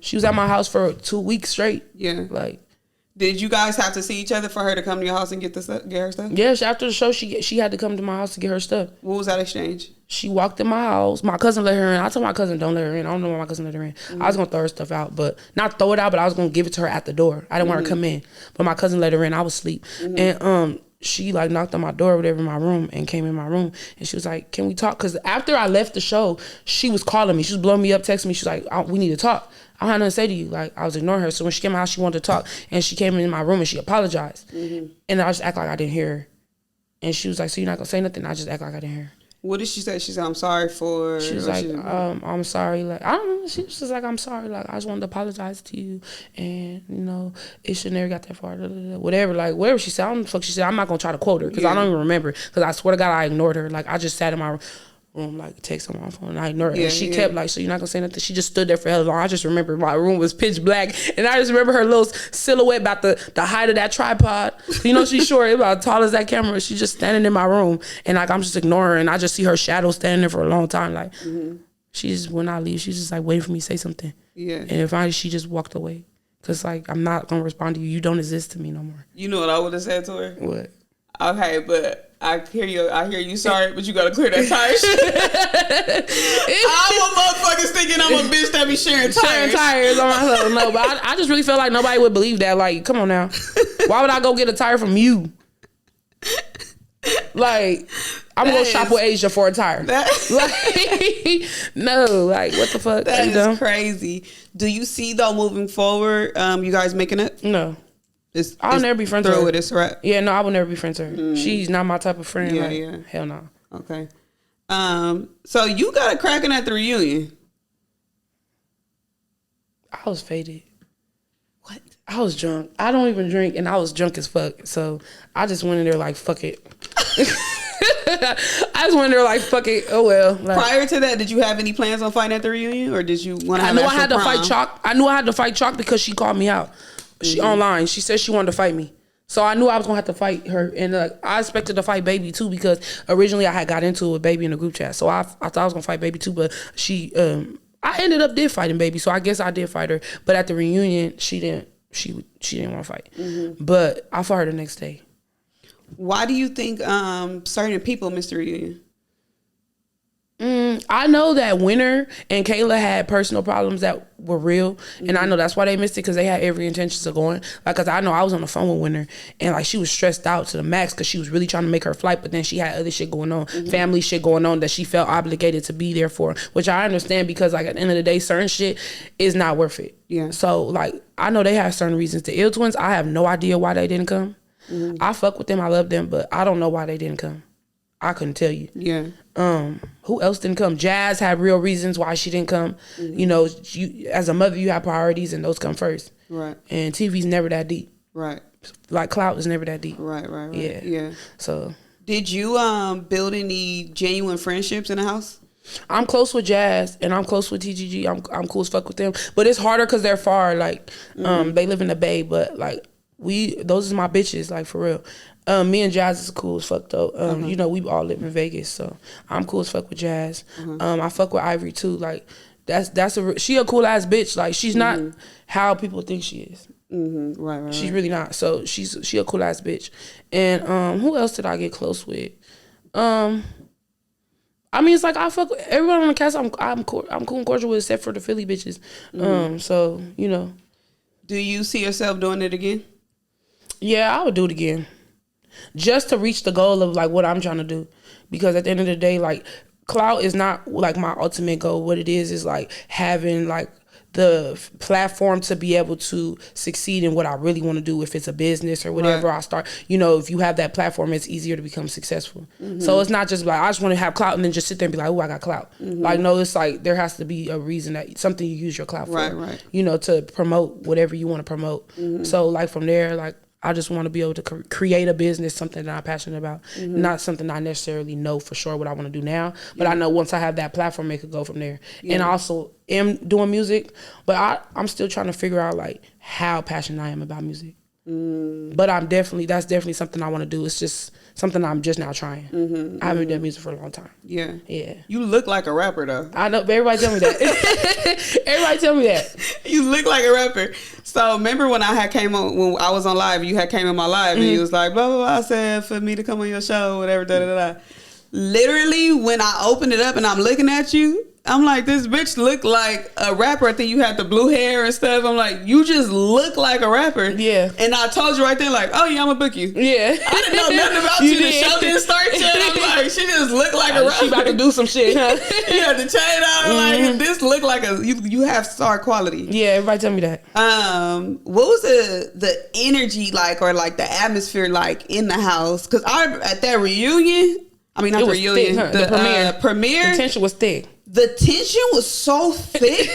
Speaker 2: she was at my house for 2 weeks straight. Yeah. Like,
Speaker 1: did you guys have to see each other for her to come to your house and get her stuff?
Speaker 2: Yeah, after the show, she had to come to my house to get her stuff.
Speaker 1: What was that exchange?
Speaker 2: She walked in my house. My cousin let her in. I told my cousin, don't let her in. I don't know why my cousin let her in. I was going to throw her stuff out, but not throw it out, but I was going to give it to her at the door. I didn't want her to come in, but my cousin let her in. I was asleep. And she like knocked on my door or whatever in my room and came in my room. And she was like, can we talk? Because after I left the show, she was calling me. She was blowing me up, texting me. She's like, we need to talk. I don't have nothing to say to you. Like, I was ignoring her. So when she came in my house, she wanted to talk. And she came in my room and she apologized. And I just act like I didn't hear her. And she was like, so you're not going to say nothing? I just act like I didn't hear her.
Speaker 1: What did she say? She said, I'm sorry for...
Speaker 2: She was like, I'm sorry. Like, I don't know. She was just like, I'm sorry. Like, I just wanted to apologize to you. And, you know, it should never got that far. Whatever. Like, whatever she said. I don't know the fuck she said. I'm not going to try to quote her because I don't even remember. Because I swear to God, I ignored her. Like, I just sat in my room, like, text on my phone. And I ignored her. And she kept like, so you're not going to say nothing? She just stood there for hell long. I just remember my room was pitch black. And I just remember her little silhouette about the height of that tripod. You know, she's short, about as tall as that camera. She's just standing in my room. And, like, I'm just ignoring her. And I just see her shadow standing there for a long time. Like, she just, when I leave, she's just, like, waiting for me to say something. Yeah. And she just walked away. Because, like, I'm not going to respond to you. You don't exist to me no more.
Speaker 1: You know what I would have said to her?
Speaker 2: What?
Speaker 1: Okay, but... I hear you sorry, but you gotta clear that tire shit. I'm a motherfuckers thinking I'm a bitch that be sharing tires
Speaker 2: on myself. No, but I just really felt like nobody would believe that. Like, come on now. Why would I go get a tire from you? Like, I'm gonna go shop with Asia for a tire. Like, no, like, what the fuck?
Speaker 1: That is crazy. Do you see, though, moving forward, you guys making it?
Speaker 2: No. I'll never be friends with her.
Speaker 1: With this rap.
Speaker 2: Yeah, no, I will never be friends with her. She's not my type of friend.
Speaker 1: Yeah,
Speaker 2: like,
Speaker 1: yeah.
Speaker 2: Hell no.
Speaker 1: Okay. So you got it cracking at the reunion.
Speaker 2: I was faded.
Speaker 1: What?
Speaker 2: I was drunk. I don't even drink, and I was drunk as fuck. So I just went in there like, fuck it. I just went in there like, fuck it. Oh well. Like,
Speaker 1: prior to that, did you have any plans on fighting at the reunion, or did you want to have?
Speaker 2: I knew I had to fight Chalk. I knew I had to fight Chalk because she called me out. She online. She said she wanted to fight me. So I knew I was gonna have to fight her, and I expected to fight Baby too because originally I had got into it with Baby in the group chat. So I thought I was gonna fight Baby too, but she I ended up fighting Baby. So I guess I did fight her, but at the reunion she didn't. She didn't want to fight, but I fought her the next day.
Speaker 1: Why do you think certain people missed the reunion?
Speaker 2: I know that Winter and Kayla had personal problems that were real, and I know that's why they missed it because they had every intention of going. Like, cause I know I was on the phone with Winter, and like she was stressed out to the max because she was really trying to make her flight, but then she had other shit going on, family shit going on that she felt obligated to be there for, which I understand because like at the end of the day, certain shit is not worth it.
Speaker 1: Yeah.
Speaker 2: So like I know they have certain reasons. The Ill Twins, I have no idea why they didn't come. I fuck with them, I love them, but I don't know why they didn't come. I couldn't tell you.
Speaker 1: Yeah.
Speaker 2: Who else didn't come? Jazz had real reasons why she didn't come. You know, you as a mother, you have priorities, and those come first.
Speaker 1: Right.
Speaker 2: And TV's never that deep.
Speaker 1: Right.
Speaker 2: Like clout is never that deep.
Speaker 1: Right.
Speaker 2: Yeah.
Speaker 1: Yeah.
Speaker 2: So.
Speaker 1: Did you build any genuine friendships in the house?
Speaker 2: I'm close with Jazz and I'm close with TGG. I'm cool as fuck with them, but it's harder because they're far. Like, they live in the Bay, but like those is my bitches. Like for real. Me and Jazz is cool as fuck though. You know, we all live in Vegas, so I'm cool as fuck with Jazz. I fuck with Ivory too. Like she a cool ass bitch. Like she's not how people think she is.
Speaker 1: Right.
Speaker 2: She's really not. So she a cool ass bitch. And who else did I get close with? I mean, it's like I fuck with everyone on the cast. I'm cool and cordial with, except for the Philly bitches. So you know.
Speaker 1: Do you see yourself doing it again?
Speaker 2: Yeah, I would do it again. Just to reach the goal of like what I'm trying to do, because at the end of the day, like clout is not like my ultimate goal. What it is like having like the platform to be able to succeed in what I really want to do. If it's a business or whatever I start, you know, if you have that platform, it's easier to become successful. So it's not just like I just want to have clout and then just sit there and be like, oh, I got clout. Like no, it's like there has to be a reason, that something you use your clout for,
Speaker 1: right.
Speaker 2: You know, to promote whatever you want to promote. So like from there, like I just want to be able to create a business, something that I'm passionate about, not something I necessarily know for sure what I want to do now, but I know once I have that platform, it could go from there. And I also am doing music, but I'm still trying to figure out like how passionate I am about music. But that's definitely something I want to do. It's just something I'm just now trying. I haven't done music for a long time. Yeah.
Speaker 1: You look like a rapper though.
Speaker 2: I know, but everybody tell me that. Everybody tell me that.
Speaker 1: You look like a rapper. So remember when I was on live, you had came on my live and you was like, blah, blah, blah, I said for me to come on your show, whatever, da, da, da. Literally, when I opened it up and I'm looking at you, I'm like, this bitch look like a rapper. I think you had the blue hair and stuff. I'm like, you just look like a rapper. Yeah. And I told you right there, like, oh yeah, I'm gonna book you. Yeah. I didn't know nothing about you. The show didn't start yet. I'm like, she just looked like a rapper.
Speaker 2: She about to do some shit, huh?
Speaker 1: You had the chain on. Like, this look like you have star quality.
Speaker 2: Yeah, everybody tell me that.
Speaker 1: What was the energy like, or like the atmosphere like in the house? Because at that reunion, I mean, not the reunion,
Speaker 2: thick, huh?
Speaker 1: the premiere.
Speaker 2: The tension was thick.
Speaker 1: The tension was so thick.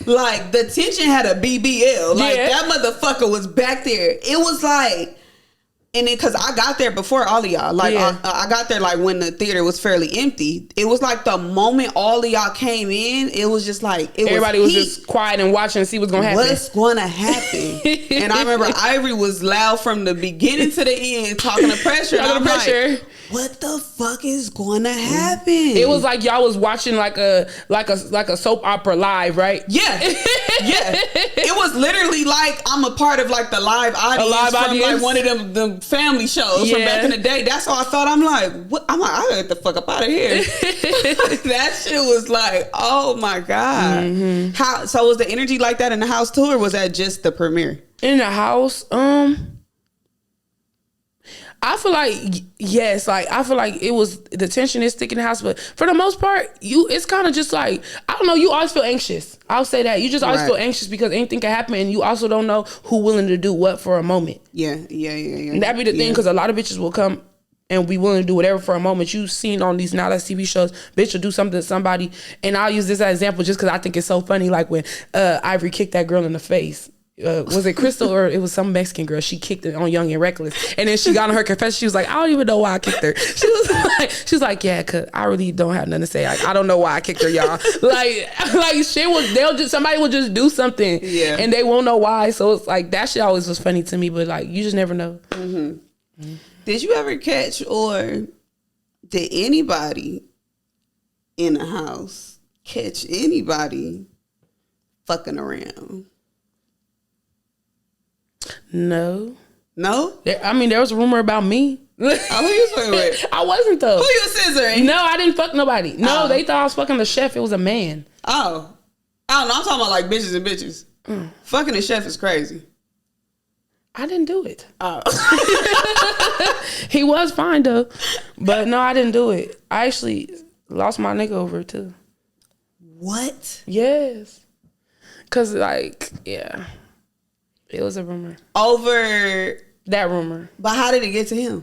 Speaker 1: Like, the tension had a BBL. Like, that motherfucker was back there. It was like, and then, because I got there before all of y'all. Like, I got there, like, when the theater was fairly empty. It was like the moment all of y'all came in, it was just like,
Speaker 2: everybody was just quiet and watching to see what's going to happen.
Speaker 1: What's going to happen? And I remember Ivory was loud from the beginning to the end, talking to Pressure. And I'm like, what the fuck is going to happen?
Speaker 2: It was like y'all was watching like a soap opera live, right?
Speaker 1: Yeah. Yeah. It was literally like I'm a part of like the live audience from like one of them family shows from back in the day. That's how I thought. I'm like, what? I'm like, I gotta get the fuck up out of here. That shit was like, oh my God. So was the energy like that in the house too, or was that just the premiere?
Speaker 2: In the house, I feel like yes, like I feel like it was the tension is thick in the house, but for the most part, it's kind of just like I don't know. You always feel anxious. I'll say that you just always feel anxious because anything can happen, and you also don't know who willing to do what for a moment.
Speaker 1: Yeah.
Speaker 2: And that be the thing because a lot of bitches will come and be willing to do whatever for a moment. You've seen on these now that's TV shows, bitch will do something to somebody, and I'll use this as an example just because I think it's so funny. Like when Ivory kicked that girl in the face. Was it Crystal or it was some Mexican girl? She kicked it on Young and Reckless, and then she got on her confession. She was like, "I don't even know why I kicked her." She was like, "Yeah, cause I really don't have nothing to say. Like, I don't know why I kicked her, y'all." like shit was somebody will just do something, and they won't know why. So it's like that shit always was funny to me, but like you just never know.
Speaker 1: Mm-hmm. Did you ever catch or did anybody in the house catch anybody fucking around?
Speaker 2: No.
Speaker 1: I
Speaker 2: mean, there was a rumor about me.
Speaker 1: Who you fucking with?
Speaker 2: I wasn't though.
Speaker 1: Who you scissoring?
Speaker 2: No, I didn't fuck nobody. No, they thought I was fucking the chef. It was a man.
Speaker 1: Oh, I don't know. I'm talking about like bitches and bitches. Fucking the chef is crazy.
Speaker 2: I didn't do it. Oh. He was fine though, but no, I didn't do it. I actually lost my nigga over it too.
Speaker 1: What?
Speaker 2: Yes. Cause like, yeah. It was a rumor.
Speaker 1: Over
Speaker 2: that rumor.
Speaker 1: But how did it get to him?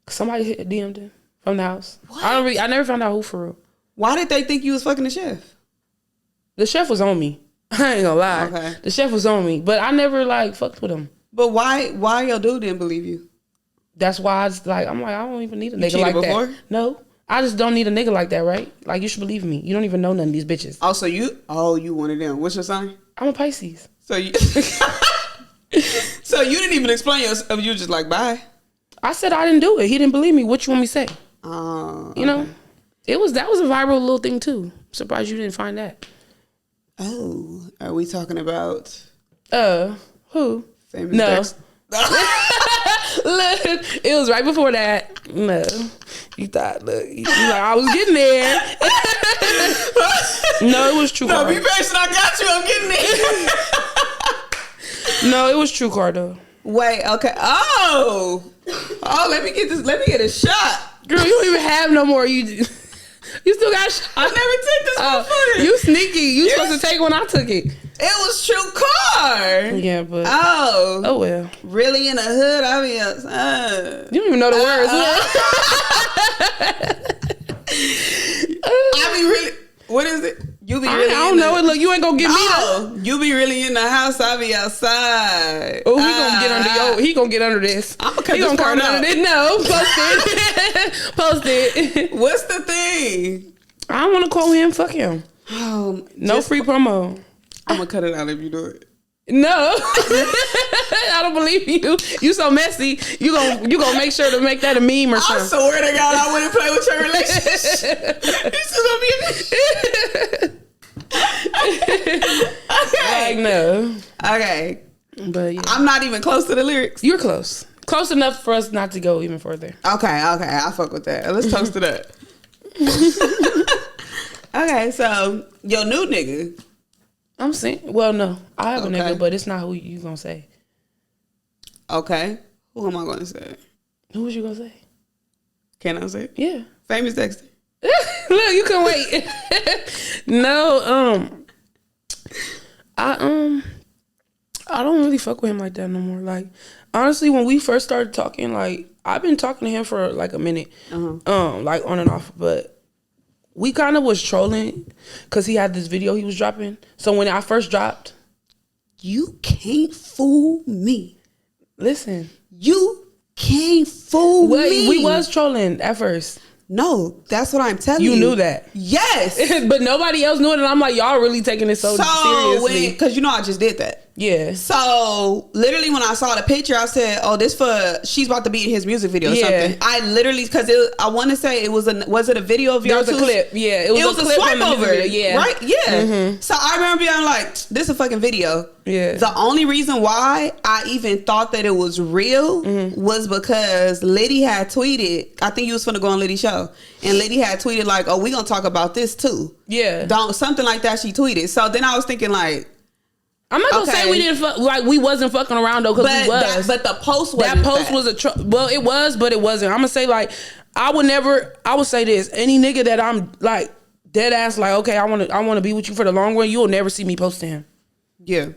Speaker 2: Somebody DM'd him from the house. What? I never found out who for real.
Speaker 1: Why did they think you was fucking the chef?
Speaker 2: The chef was on me. I ain't gonna lie. Okay. The chef was on me, but I never like fucked with him.
Speaker 1: But why your dude didn't believe you?
Speaker 2: That's why I don't even need a nigga like before? That. No. I just don't need a nigga like that, right? Like you should believe me. You don't even know none of these bitches.
Speaker 1: You one of them. What's your sign?
Speaker 2: I'm a Pisces.
Speaker 1: So you So you didn't even explain yourself. You were just like, bye.
Speaker 2: I said I didn't do it. He didn't believe me. What you want me to say? You know, that was a viral little thing too. Surprised you didn't find that.
Speaker 1: Oh, are we talking about?
Speaker 2: Who?
Speaker 1: Famous
Speaker 2: no. Look, it was right before that. No, you thought. Look, you like I was getting there. No, it was True Car.
Speaker 1: No, be patient. I got you. I'm getting there.
Speaker 2: No, it was True Car though.
Speaker 1: Wait, okay. Oh, let me get this. Let me get a shot.
Speaker 2: Girl, you don't even have no more. You still got a shot.
Speaker 1: I never took this before.
Speaker 2: You sneaky. You supposed to take when I took it.
Speaker 1: It was True Car.
Speaker 2: Yeah, but
Speaker 1: oh
Speaker 2: well.
Speaker 1: Really in the hood? I mean,
Speaker 2: you don't even know the words.
Speaker 1: I be really. What is it? You be really.
Speaker 2: I don't know it. Look, you ain't gonna get me though.
Speaker 1: You be really in the house. I be outside.
Speaker 2: Oh, he gonna get under. He gonna get under this.
Speaker 1: I'm gonna cut this part out.
Speaker 2: No, post it. Post it.
Speaker 1: What's the thing?
Speaker 2: I don't want to quote him. Fuck him. No free promo.
Speaker 1: I'm gonna cut it out if you do it.
Speaker 2: No, I don't believe you. You so messy. You gonna make sure to make that a meme or something. I
Speaker 1: swear to God, I wouldn't play with your relationship. This is gonna be okay.
Speaker 2: Like no.
Speaker 1: Okay,
Speaker 2: but yeah.
Speaker 1: I'm not even close to the lyrics.
Speaker 2: You're close enough for us not to go even further.
Speaker 1: Okay, I fuck with that. Let's toast to that. Okay, so your new nigga.
Speaker 2: I'm saying, well, no, I have a nigga, but it's not who you gonna say.
Speaker 1: Okay, who am I gonna say?
Speaker 2: Who was you gonna say?
Speaker 1: Can I say?
Speaker 2: Yeah,
Speaker 1: Famous Dexter.
Speaker 2: Look, you can wait. No, I don't really fuck with him like that no more. Like, honestly, when we first started talking, like, I've been talking to him for like a minute, like on and off, but. We kind of was trolling because he had this video he was dropping. So when I first dropped.
Speaker 1: You can't fool me.
Speaker 2: Listen.
Speaker 1: You can't fool me.
Speaker 2: We was trolling at first.
Speaker 1: No, that's what I'm telling you.
Speaker 2: You knew that.
Speaker 1: Yes.
Speaker 2: But nobody else knew it. And I'm like, y'all really taking it so seriously.
Speaker 1: Because you know I just did that.
Speaker 2: Yeah.
Speaker 1: So literally when I saw the picture, I said, "Oh, this she's about to be in his music video or something." I literally because I want to say it was it a video of yours?
Speaker 2: There was a clip. Yeah,
Speaker 1: it was a
Speaker 2: clip
Speaker 1: swipe over.
Speaker 2: Yeah,
Speaker 1: right. Yeah. So I remember being like, "This is a fucking video."
Speaker 2: Yeah.
Speaker 1: The only reason why I even thought that it was real was because Liddy had tweeted. I think you was finna go on Liddy's show, and Liddy had tweeted like, "Oh, we gonna talk about this too."
Speaker 2: Yeah.
Speaker 1: Something like that. She tweeted. So then I was thinking like.
Speaker 2: I'm not gonna say we didn't fuck, like we wasn't fucking around though, because we was.
Speaker 1: But the post wasn't
Speaker 2: that post was well, it was, but it wasn't. I'm gonna say like I would say this: any nigga that I'm like dead ass like, okay, I want to be with you for the long run, you'll never see me posting him.
Speaker 1: Yeah.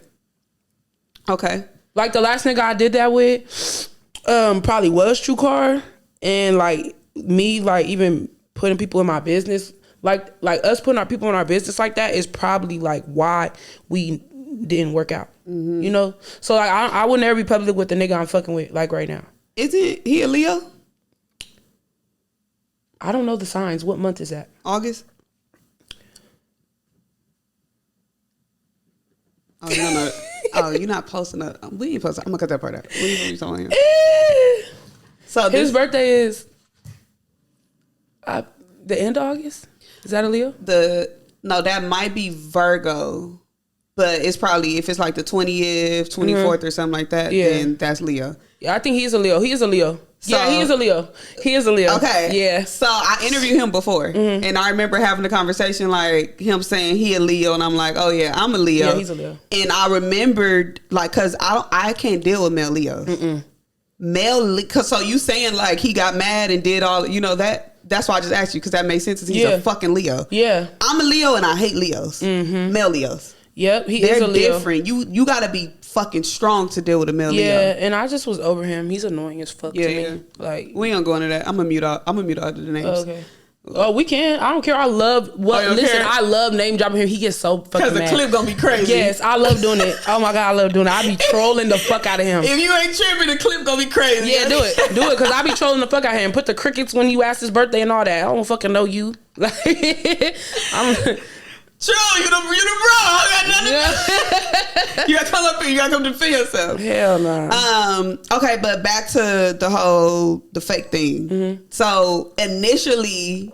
Speaker 1: Okay.
Speaker 2: Like the last nigga I did that with, probably was TrueCar, and like me, like even putting people in my business, like us putting our people in our business like that is probably like why we didn't work out. You know, so like I would never be public with the nigga I'm fucking with like right now.
Speaker 1: Isn't he a Leo?
Speaker 2: I don't know the signs. What month is that?
Speaker 1: August. Oh, you don't know. Oh, you're not posting up. We ain't posting. I'm gonna cut that part out. We ain't talking about him. So
Speaker 2: his birthday is the end of August. Is that a Leo?
Speaker 1: No, that might be Virgo. But it's probably, if it's like the 20th, 24th or something like that, then that's Leo.
Speaker 2: Yeah, I think he's a Leo. He is a Leo. So, yeah, he is a Leo. He is a Leo.
Speaker 1: Okay.
Speaker 2: Yeah.
Speaker 1: So I interviewed him before. And I remember having a conversation like him saying he a Leo. And I'm like, oh yeah, I'm a Leo.
Speaker 2: Yeah, he's a Leo.
Speaker 1: And I remembered like, cause I can't deal with male Leos. So you saying like he got mad and did all, you know, that's why I just asked you, because that makes sense. He's a fucking Leo. Yeah. I'm a Leo and I hate Leos. Male Leos.
Speaker 2: Yep, they're is a Leo.
Speaker 1: Different. You gotta be fucking strong to deal with a male Leo.
Speaker 2: Yeah, and I just was over him. He's annoying as fuck to me. Like,
Speaker 1: we ain't gonna go into that. I'm gonna mute all the names.
Speaker 2: Okay. Oh, we can. I don't care. I love I love name dropping him. He gets so fucking mad.
Speaker 1: Because the clip gonna be crazy.
Speaker 2: Yes, I love doing it. Oh my God, I love doing it. I be trolling the fuck out of him.
Speaker 1: If you ain't tripping, the clip gonna be crazy.
Speaker 2: Yeah, do it, because I be trolling the fuck out of him. Put the crickets when you ask his birthday and all that. I don't fucking know you. Like,
Speaker 1: True, you the bro. I got nothing. You gotta come up here. You gotta come defend yourself.
Speaker 2: Hell no.
Speaker 1: Okay, but back to the fake thing. So initially,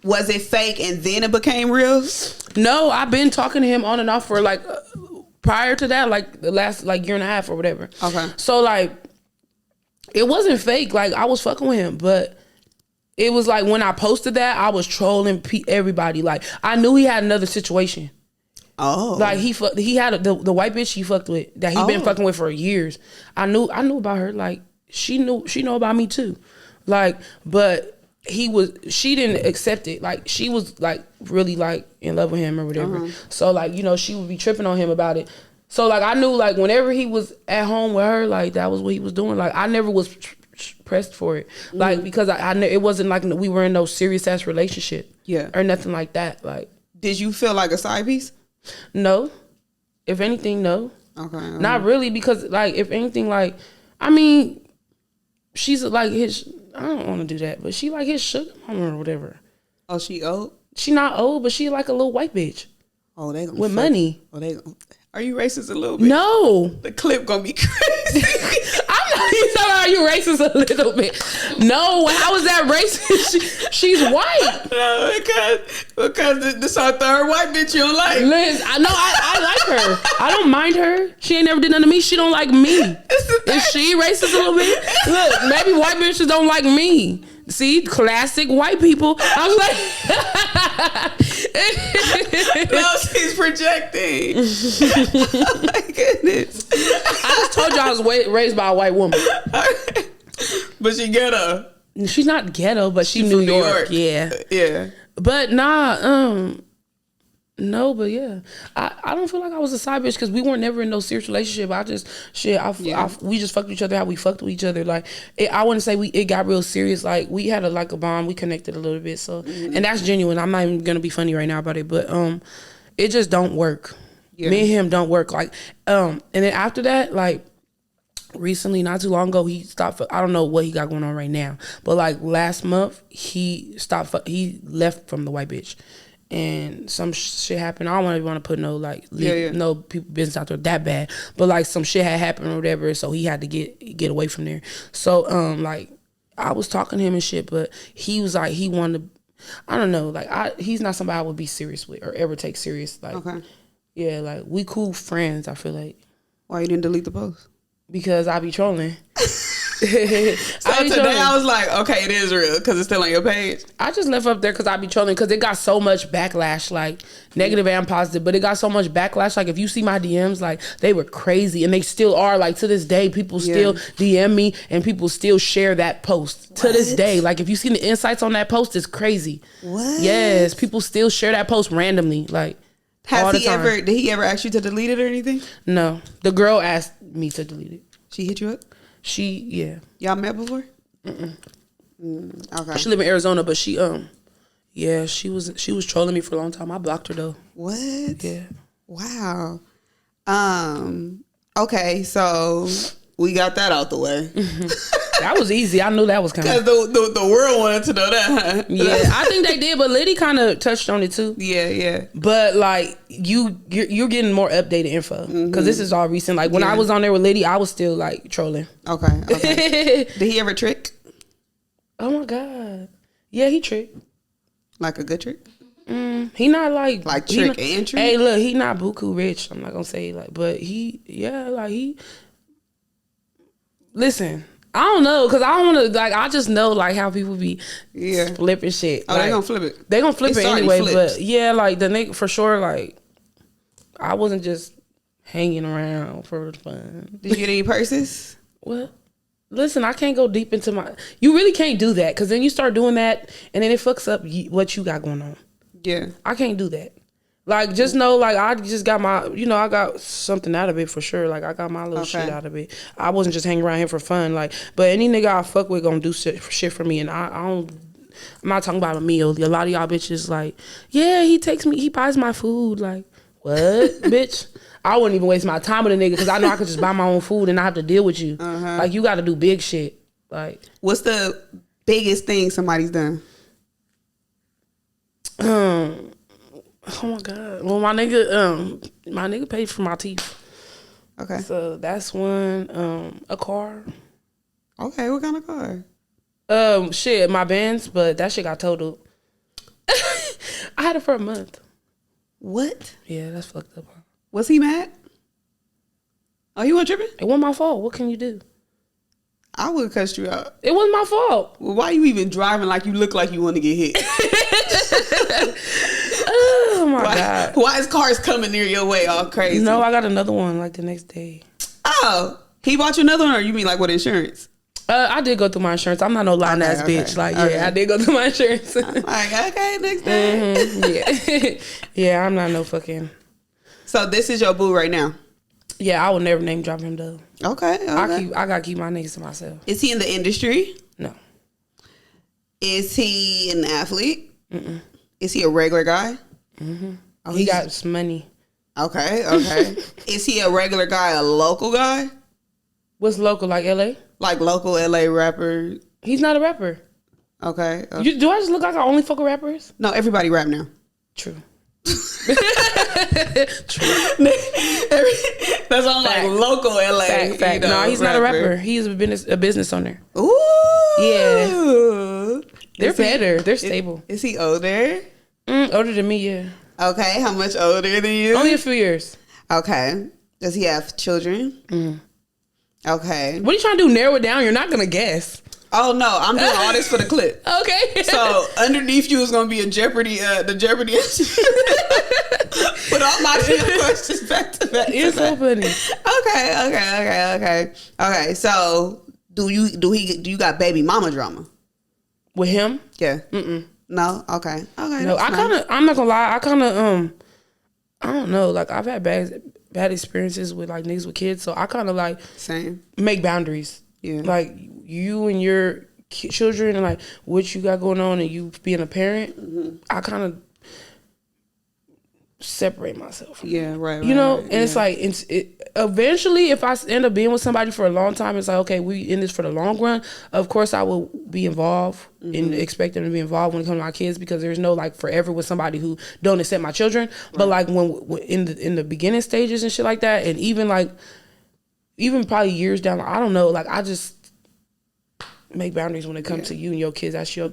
Speaker 1: was it fake and then it became real?
Speaker 2: No, I've been talking to him on and off for like prior to that, like the last like year and a half or whatever. Okay. So like, it wasn't fake. Like I was fucking with him, but it was like when I posted that, I was trolling everybody. Like I knew he had another situation. Oh, like he had the white bitch he fucked with that he been fucking with for years. I knew about her. Like she knew about me too. Like, but she didn't accept it. Like she was like really like in love with him or whatever. So like, you know, she would be tripping on him about it. So like I knew like whenever he was at home with her, like that was what he was doing. Like I never was pressed for it, like because I it wasn't like we were in no serious ass relationship, or nothing like that. Like, did you feel like a side piece? No, if anything, no. Okay, not really, because like if anything, like I mean, she's like his. I don't want to do that, but she like his sugar mama or whatever. Oh, she old? She not old, but she like a little white bitch. Oh, they gonna with money. Oh, they gonna. Are you racist a little bit? No. The clip gonna be crazy. I'm not. You talking about you racist a little bit? No. How is that racist? She's white. No, because this our third white bitch you don't like. Liz, I like her. I don't mind her. She ain't never did nothing to me. She don't like me. Is she racist a little bit? Look, maybe white bitches don't like me. See, classic white people. I was like, no, she's projecting. Oh my goodness. I just told you I was raised by a white woman. But she ghetto. She's not ghetto, but she's New York. Yeah. Yeah. But nah, no, but yeah, I don't feel like I was a side bitch because we weren't never in no serious relationship. We just fucked each other how we fucked with each other. Like I wouldn't say it got real serious. Like we had a bond. We connected a little bit. So and that's genuine. I'm not even gonna be funny right now about it, but it just don't work. Yeah. Me and him don't work. Like and then after that, like recently, not too long ago, he stopped. I don't know what he got going on right now, but like last month he stopped. He left from the white bitch. And some shit happened. I don't want to put no no people business out there that bad, but like some shit had happened or whatever, so he had to get away from there. So like I was talking to him and shit, but he was like he wanted to, I don't know, like he's not somebody I would be serious with or ever take serious. Like yeah, like we cool friends. I feel like. Why you didn't delete the post? Because I be trolling.
Speaker 1: So today I was like, okay, it is real because it's still on your page.
Speaker 2: I just left up there because I be trolling because it got so much backlash, like negative and positive, but it got so much backlash. Like if you see my DMs, like they were crazy and they still are. Like to this day, people still DM me and people still share that post to this day. Like if you see the insights on that post, it's crazy.
Speaker 1: What?
Speaker 2: Yes, people still share that post randomly. Like
Speaker 1: did he ever ask you to delete it or anything?
Speaker 2: No, the girl asked me to delete it.
Speaker 1: She hit you up?
Speaker 2: Y'all
Speaker 1: met before?
Speaker 2: Okay.
Speaker 1: She
Speaker 2: live in Arizona, but she was trolling me for a long time. I blocked her though.
Speaker 1: What?
Speaker 2: Yeah.
Speaker 1: Wow. Okay, so we got that out the way.
Speaker 2: That was easy. I knew that was coming.
Speaker 1: Because the world wanted to know that, huh?
Speaker 2: Yeah, I think they did, but Liddy kind of touched on it too.
Speaker 1: Yeah.
Speaker 2: But like you're getting more updated info because this is all recent. Like when I was on there with Liddy, I was still like trolling.
Speaker 1: Okay. Did he ever trick?
Speaker 2: Oh my God. Yeah, he tricked.
Speaker 1: Like a good trick?
Speaker 2: He not like
Speaker 1: trick and trick.
Speaker 2: Hey, look, he not buku rich. I'm not gonna say like, but listen. I don't know, cause I don't want to like. I just know like how people be flipping shit.
Speaker 1: Oh,
Speaker 2: like,
Speaker 1: they gonna flip it.
Speaker 2: They gonna flip it anyway. But yeah, like the nigga for sure. Like I wasn't just hanging around for fun.
Speaker 1: Did you get any purses?
Speaker 2: What? Listen, I can't go deep into my. You really can't do that, cause then you start doing that, and then it fucks up what you got going on.
Speaker 1: Yeah,
Speaker 2: I can't do that. Like, just know, like, I just got my, I got something out of it for sure. Like, I got my little shit out of it. I wasn't just hanging around here for fun. Like, but any nigga I fuck with gonna do shit for me. And I'm not talking about a meal. A lot of y'all bitches like, yeah, he buys my food. Like, what, bitch? I wouldn't even waste my time with a nigga because I know I could just buy my own food and not have to deal with you. Like, you gotta do big shit. Like,
Speaker 1: what's the biggest thing somebody's done?
Speaker 2: Oh my God. Well, my nigga paid for my teeth.
Speaker 1: Okay.
Speaker 2: So that's one. A car.
Speaker 1: Okay, what kind of car?
Speaker 2: Shit, my Benz, but that shit got totaled. I had it for a month.
Speaker 1: What?
Speaker 2: Yeah, that's fucked up.
Speaker 1: Was he mad? Oh, he wasn't tripping?
Speaker 2: It wasn't my fault. What can you do?
Speaker 1: I would have cussed you out.
Speaker 2: It wasn't my fault.
Speaker 1: Well, why you even driving like you look like you want to get hit?
Speaker 2: Oh my God.
Speaker 1: Why is cars coming near your way all crazy?
Speaker 2: No, I got another one like the next day.
Speaker 1: Oh, he bought you another one, or you mean like with insurance?
Speaker 2: I did go through my insurance. I'm not no lying ass bitch. Like, I did go through my insurance.
Speaker 1: I'm like, okay, next day.
Speaker 2: Yeah. Yeah, I'm not no fucking.
Speaker 1: So this is your boo right now?
Speaker 2: Yeah, I would never name drop him though.
Speaker 1: Okay.
Speaker 2: I gotta keep my niggas to myself.
Speaker 1: Is he in the industry?
Speaker 2: No.
Speaker 1: Is he an athlete? Mm-mm. Is he a regular guy?
Speaker 2: Mm-hmm. Oh, he got some money.
Speaker 1: Okay. Is he a regular guy, a local guy?
Speaker 2: What's local, like LA?
Speaker 1: Like local LA rapper?
Speaker 2: He's not a rapper.
Speaker 1: Okay.
Speaker 2: Do I just look like I only fuck with rappers?
Speaker 1: No, everybody rap now.
Speaker 2: True.
Speaker 1: True. That's all like local LA.
Speaker 2: Fact. No, he's not a rapper. He's a business owner.
Speaker 1: Ooh.
Speaker 2: Yeah. They're better. They're stable.
Speaker 1: Is he older?
Speaker 2: Older than me, yeah.
Speaker 1: Okay. How much older than you?
Speaker 2: Only a few years.
Speaker 1: Okay. Does he have children? Okay.
Speaker 2: What are you trying to do? Narrow it down? You're not going to guess.
Speaker 1: Oh no, I'm doing all this for the clip.
Speaker 2: Okay.
Speaker 1: So underneath you is gonna be a Jeopardy, the Jeopardy. Put all my questions back to back.
Speaker 2: You're so funny.
Speaker 1: Okay. So do you got baby mama drama
Speaker 2: with him?
Speaker 1: Yeah. No. Okay.
Speaker 2: No, I'm not gonna lie. I don't know. Like I've had bad experiences with like niggas with kids, so I kind of like make boundaries. Yeah. Like you and your children and like what you got going on and you being a parent, I kind of separate myself from
Speaker 1: that. Right.
Speaker 2: You know, and it's like eventually if I end up being with somebody for a long time, it's like, okay, we in this for the long run. Of course I will be involved and expect them to be involved when it comes to my kids, because there's no like forever with somebody who don't accept my children. Right. But like when in the beginning stages and shit like that, and even probably years down, I don't know, like I just make boundaries when it comes to you and your kids. That's your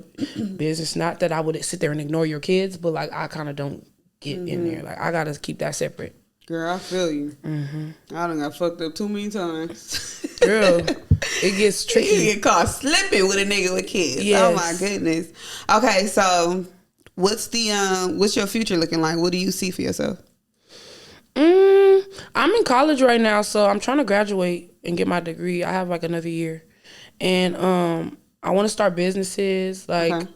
Speaker 2: business. Not that I would sit there and ignore your kids, but like I kind of don't get in there. Like I gotta keep that separate.
Speaker 1: Girl, I feel you. I done got fucked up too many times.
Speaker 2: Girl, it gets tricky.
Speaker 1: You get caught slipping with a nigga with kids.
Speaker 2: Yes.
Speaker 1: Oh my goodness. Okay, so what's your future looking like? What do you see for yourself?
Speaker 2: I'm in college right now, so I'm trying to graduate and get my degree. I have like another year, and I want to start businesses like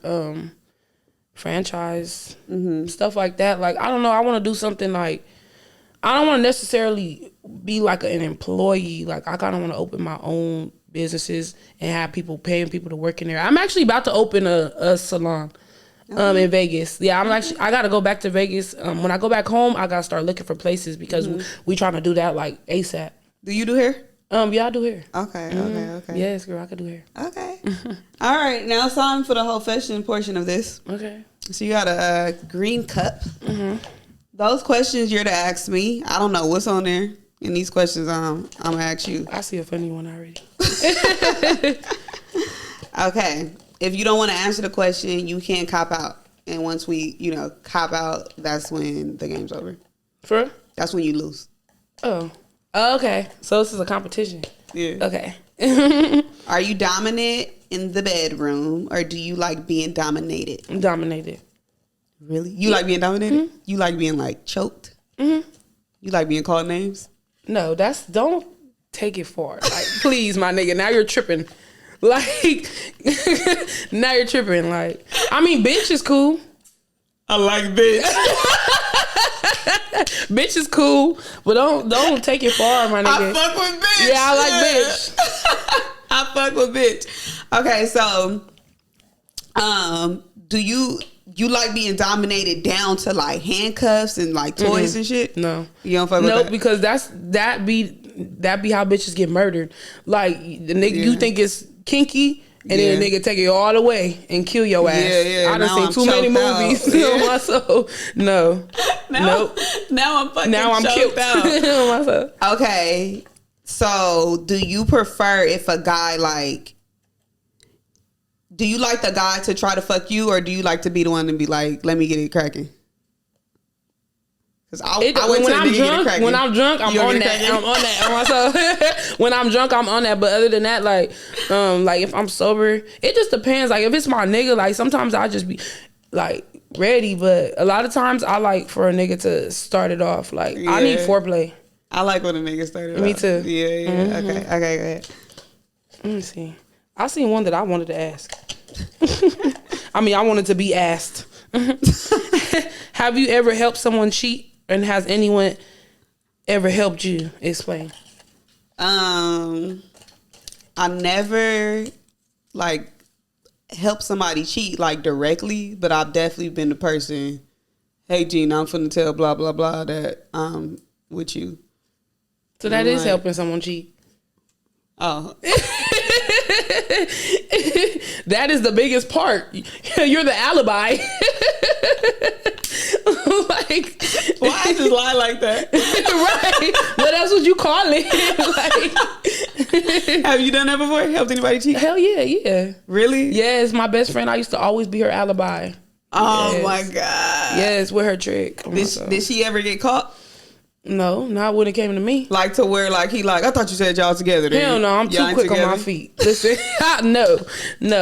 Speaker 2: franchise stuff like that. Like I don't know, I want to do something like I don't want to necessarily be like an employee. Like I kind of want to open my own businesses and have people paying people to work in there. I'm actually about to open a salon. In Vegas. Yeah, I gotta go back to Vegas. When I go back home, I gotta start looking for places because we trying to do that like ASAP.
Speaker 1: Do you do hair?
Speaker 2: Yeah, I do hair.
Speaker 1: Okay.
Speaker 2: Yes, girl, I can do hair.
Speaker 1: Okay. All right, now it's time for the Hoefession portion of this.
Speaker 2: Okay.
Speaker 1: So you got a green cup. Those questions you're to ask me. I don't know what's on there. And these questions I'm gonna ask you.
Speaker 2: I see a funny one already.
Speaker 1: Okay. If you don't want to answer the question, you can't cop out. And once we, cop out, that's when the game's over.
Speaker 2: For real?
Speaker 1: That's when you lose.
Speaker 2: Oh, okay. So this is a competition.
Speaker 1: Yeah.
Speaker 2: Okay.
Speaker 1: Are you dominant in the bedroom, or do you like being dominated?
Speaker 2: I'm dominated.
Speaker 1: Really? You like being dominated? You like being like choked? You like being called names?
Speaker 2: No, don't take it far. Like, please, my nigga. Now you're tripping. Like, now you're tripping. Like, I mean, bitch is cool.
Speaker 1: I like bitch.
Speaker 2: Bitch is cool, but don't take it far, my nigga.
Speaker 1: I fuck with bitch.
Speaker 2: Yeah, I like bitch.
Speaker 1: I fuck with bitch. Okay, so, do you like being dominated down to like handcuffs and like toys and shit?
Speaker 2: No,
Speaker 1: you don't fuck with that?
Speaker 2: No, because that be how bitches get murdered. Like the nigga, you think it's kinky, and then the nigga take it all the way and kill your ass.
Speaker 1: Yeah.
Speaker 2: I done seen too many movies on myself. No, nope.
Speaker 1: Now I'm fucking
Speaker 2: choked
Speaker 1: killed out.
Speaker 2: on myself.
Speaker 1: Okay, so do you prefer if a guy like? Do you like the guy to try to fuck you, or do you like to be the one to be like, let me get it cracking? When I'm drunk, I'm on that. On myself. When I'm drunk, I'm on that. But other than that, like if I'm sober, it just depends. Like if it's my nigga, like sometimes I just be like ready, but a lot of times I like for a nigga to start it off. Like I need foreplay. I like when a nigga started.
Speaker 2: Me too.
Speaker 1: Yeah. Okay, go ahead.
Speaker 2: Let me see. I seen one that I wanted to ask. I mean, I wanted to be asked. Have you ever helped someone cheat? And has anyone ever helped you? Explain.
Speaker 1: I never like helped somebody cheat like directly, but I've definitely been the person. Hey, Gina, I'm finna tell blah blah blah that with you.
Speaker 2: So that is helping someone cheat.
Speaker 1: Oh.
Speaker 2: That is the biggest part. You're the alibi. Like,
Speaker 1: why I just lie like that?
Speaker 2: Right. What else would you call it? Like,
Speaker 1: have you done that before? Helped anybody cheat?
Speaker 2: Hell yeah.
Speaker 1: Really?
Speaker 2: Yes, my best friend, I used to always be her alibi.
Speaker 1: Oh my God.
Speaker 2: Yes, with her trick.
Speaker 1: Did she ever get caught?
Speaker 2: No, not when it came to me.
Speaker 1: Like to where like he like, I thought you said y'all together.
Speaker 2: Hell no, I'm too quick on my feet. Listen, no,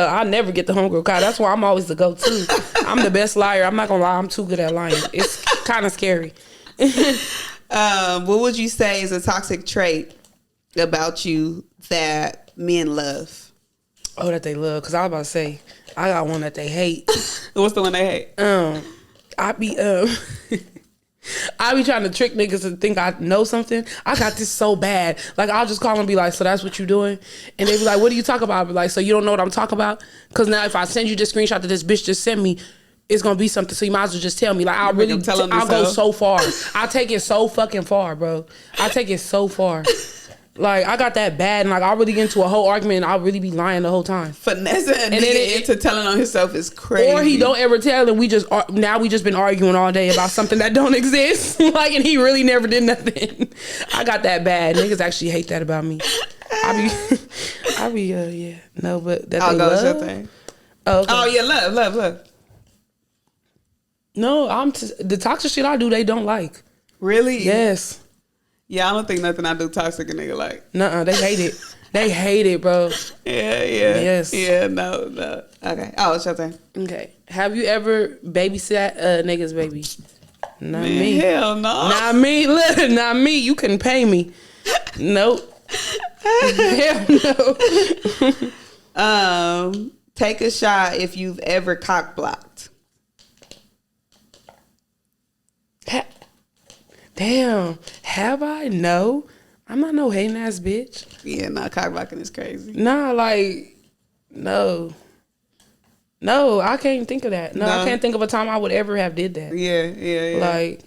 Speaker 2: I never get the homegirl caught. That's why I'm always the go-to. I'm the best liar. I'm not gonna lie, I'm too good at lying. It's kind of scary.
Speaker 1: What would you say is a toxic trait about you that men love?
Speaker 2: Oh, that they love? Because I was about to say, I got one that they hate.
Speaker 1: What's the one they hate?
Speaker 2: I be trying to trick niggas to think I know something. I got this so bad. Like, I'll just call and be like, so that's what you doing? And they be like, what do you talk about? I be like, so you don't know what I'm talking about? Because now if I send you this screenshot that this bitch just sent me, it's going to be something. So you might as well just tell me. Like, I'll go so far. I take it so fucking far, bro. I take it so far. Like, I got that bad, and like, I'll really get into a whole argument, and I'll really be lying the whole time.
Speaker 1: Finessing a nigga into telling on himself is crazy.
Speaker 2: Or he don't ever tell, and we just been arguing all day about something that don't exist. Like, and he really never did nothing. I got that bad. Niggas actually hate that about me. Yeah. No, but that
Speaker 1: I'll
Speaker 2: they
Speaker 1: go
Speaker 2: love.
Speaker 1: with your thing.
Speaker 2: Oh, okay.
Speaker 1: Oh yeah, love.
Speaker 2: No, the toxic shit I do, they don't like.
Speaker 1: Really?
Speaker 2: Yes.
Speaker 1: Yeah, I don't think nothing I do toxic a nigga like.
Speaker 2: Nuh-uh, they hate it. They hate it, bro.
Speaker 1: Yeah.
Speaker 2: Yes.
Speaker 1: Yeah, no. Okay. Oh, it's your turn.
Speaker 2: Okay. Have you ever babysat a nigga's baby? Not
Speaker 1: Man,
Speaker 2: me.
Speaker 1: hell no.
Speaker 2: Not me. Look, not me. You couldn't pay me. Nope. Hell no.
Speaker 1: Take a shot if you've ever cock blocked.
Speaker 2: Damn. Have I? No. I'm not no hating ass bitch.
Speaker 1: Yeah, no, cock blocking is crazy.
Speaker 2: Nah, like, no. No, I can't think of that. No, I can't think of a time I would ever have did that.
Speaker 1: Yeah.
Speaker 2: Like,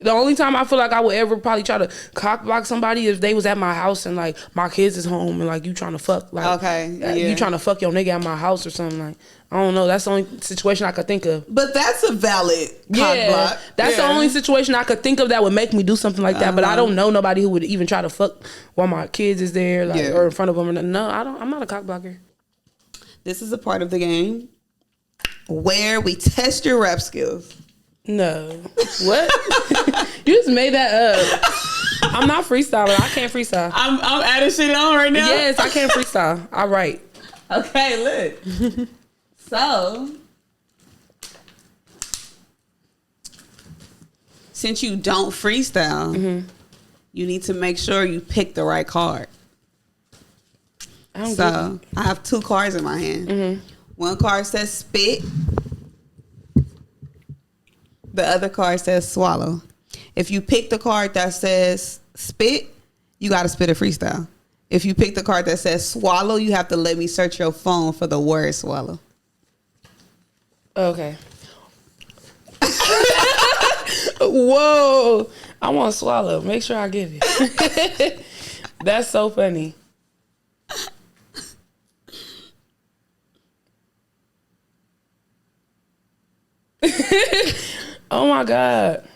Speaker 2: the only time I feel like I would ever probably try to cock block somebody is if they was at my house and like my kids is home and like you trying to fuck. Like, you trying to fuck your nigga at my house or something. Like, I don't know. That's the only situation I could think of.
Speaker 1: But that's a valid cock block.
Speaker 2: That's the only situation I could think of that would make me do something like that. But I don't know nobody who would even try to fuck while my kids is there, like, or in front of them. No, I don't. I'm not a cock blocker.
Speaker 1: This is a part of the game where we test your rap skills.
Speaker 2: No. What? You just made that up. I'm not freestyling. I can't freestyle.
Speaker 1: I'm adding shit on right now.
Speaker 2: Yes, I can't freestyle. I write.
Speaker 1: Okay, look. So, since you don't freestyle, you need to make sure you pick the right card. I have 2 cards in my hand. One card says spit. The other card says swallow. If you pick the card that says spit, you got to spit a freestyle. If you pick the card that says swallow, you have to let me search your phone for the word swallow.
Speaker 2: Okay. Whoa. I want to swallow. Make sure I get it. That's so funny. Oh my God.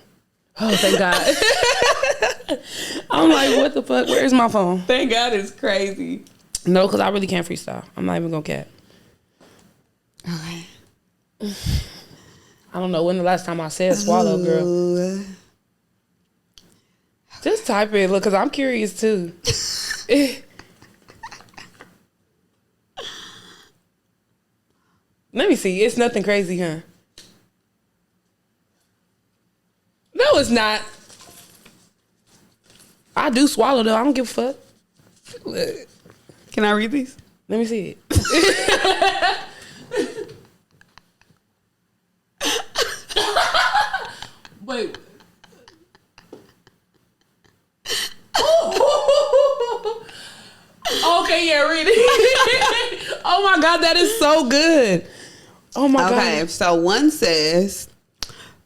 Speaker 2: Oh, thank God. I'm like, what the fuck? Where's my phone?
Speaker 1: Thank God it's crazy.
Speaker 2: No, because I really can't freestyle. I'm not even going to cap.
Speaker 1: Okay.
Speaker 2: I don't know when the last time I said swallow, girl. Just type it, look, because I'm curious too. Let me see. It's nothing crazy, huh? No, it's not. I do swallow, though. I don't give a fuck.
Speaker 1: Can I read these?
Speaker 2: Let me see it. Wait. Okay, yeah, read it. Oh my God, that is so good. Oh my God.
Speaker 1: Okay, so one says,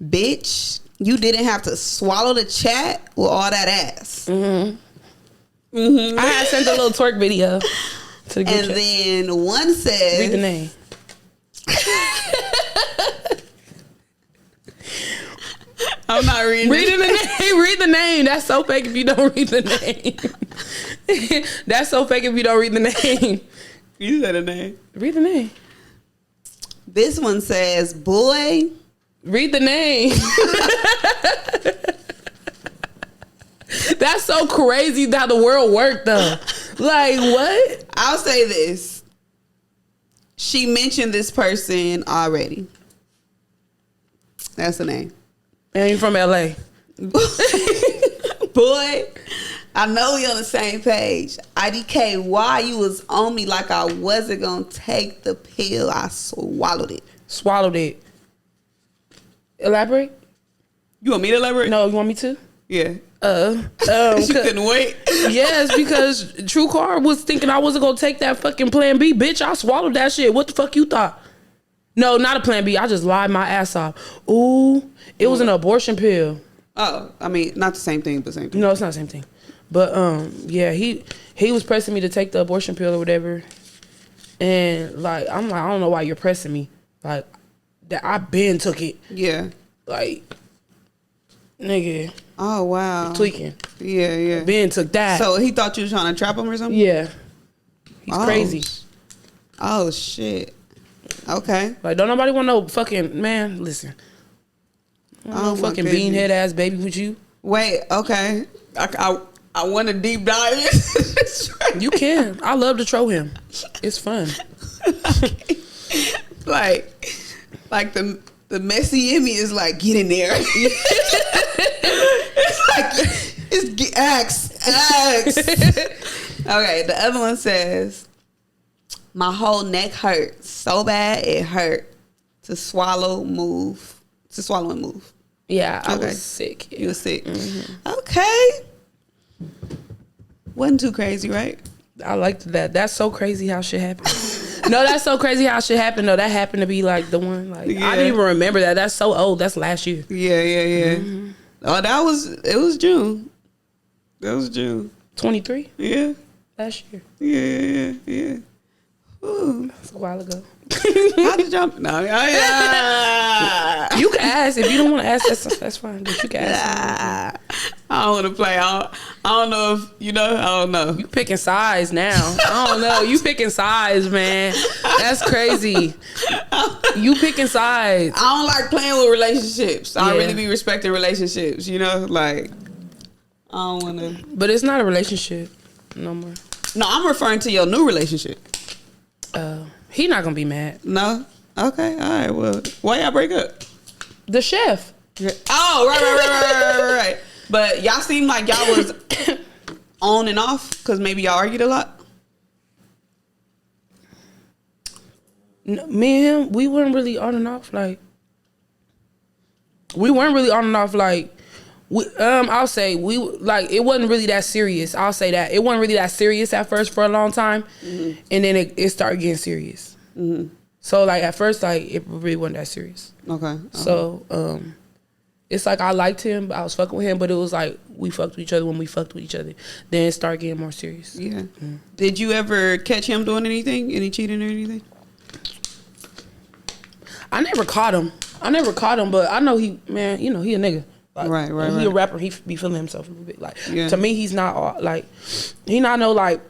Speaker 1: bitch, you didn't have to swallow the chat with all that ass.
Speaker 2: I had sent a little twerk video to the group chat.
Speaker 1: Then one says,
Speaker 2: read the name.
Speaker 1: I'm not reading
Speaker 2: the name. Read the name. That's so fake if you don't read the name. That's so fake if you don't read the name.
Speaker 1: You said a name.
Speaker 2: Read the name.
Speaker 1: This one says, boy.
Speaker 2: Read the name. That's so crazy how the world worked though. Like, what?
Speaker 1: I'll say this. She mentioned this person already. That's the name.
Speaker 2: And you from LA.
Speaker 1: Boy, I know we on the same page. IDK, why you was on me like I wasn't gonna take the pill? I swallowed it.
Speaker 2: Swallowed it. Elaborate?
Speaker 1: You want me to elaborate?
Speaker 2: No, you want me to?
Speaker 1: Yeah.
Speaker 2: She
Speaker 1: couldn't wait.
Speaker 2: Yes, because True Car was thinking I wasn't gonna take that fucking Plan B. Bitch, I swallowed that shit. What the fuck you thought? No, not a Plan B. I just lied my ass off. Ooh, it was an abortion pill.
Speaker 1: Oh, I mean, not the same thing, but same thing.
Speaker 2: No, it's not the same thing. But yeah, he was pressing me to take the abortion pill or whatever. And like, I'm like, I don't know why you're pressing me. Like, that I been took it.
Speaker 1: Yeah.
Speaker 2: Like, nigga.
Speaker 1: Oh, wow.
Speaker 2: Tweaking.
Speaker 1: Yeah.
Speaker 2: Ben took that.
Speaker 1: So he thought you was trying to trap him or something?
Speaker 2: Yeah. He's crazy.
Speaker 1: Oh, shit. Okay.
Speaker 2: Like, don't nobody want no fucking, man, listen. No fucking beanhead ass baby with you.
Speaker 1: Wait, okay. I want to deep dive.
Speaker 2: You can. I love to troll him. It's fun.
Speaker 1: like the messy in me is like, get in there. It's like, it's axe. Okay, the other one says, my whole neck hurt so bad it hurt to swallow and move.
Speaker 2: Yeah, I was sick.
Speaker 1: You were sick. Okay. Wasn't too crazy, right?
Speaker 2: I liked that. That's so crazy how shit happened. No, that's so crazy how shit happened. No, that happened to be like the one. Like I didn't even remember that. That's so old. That's last year.
Speaker 1: Yeah. Oh, it was June. That was June.
Speaker 2: 23?
Speaker 1: Yeah.
Speaker 2: Last year.
Speaker 1: Yeah. Ooh.
Speaker 2: That's a while ago.
Speaker 1: How did y'all? No,
Speaker 2: you can ask if you don't want to ask. That's fine. But you can ask.
Speaker 1: I don't want to play. I don't know if you know. I don't know.
Speaker 2: You picking sides now. I don't know. You picking sides, man. That's crazy. You picking sides.
Speaker 1: I don't like playing with relationships. I really be respecting relationships. You know, like I don't want to.
Speaker 2: But it's not a relationship no more.
Speaker 1: No, I'm referring to your new relationship.
Speaker 2: He not gonna be mad.
Speaker 1: No. Okay. All right. Well, why y'all break up?
Speaker 2: The chef.
Speaker 1: Oh, right. But y'all seem like y'all was on and off because maybe y'all argued a lot.
Speaker 2: No, me and him, we weren't really on and off. Like, we weren't really on and off. Like, I'll say it wasn't really that serious. I'll say that it wasn't really that serious at first for a long time, and then it started getting serious. So like at first, like it really wasn't that serious.
Speaker 1: Okay.
Speaker 2: So it's like I liked him, I was fucking with him, but it was like we fucked with each other when we fucked with each other. Then it started getting more serious.
Speaker 1: Yeah. Did you ever catch him doing anything? Any cheating or anything?
Speaker 2: I never caught him, but I know he a nigga. Like,
Speaker 1: right.
Speaker 2: He a rapper. He be feeling himself a little bit. Like to me, he's not like he not no like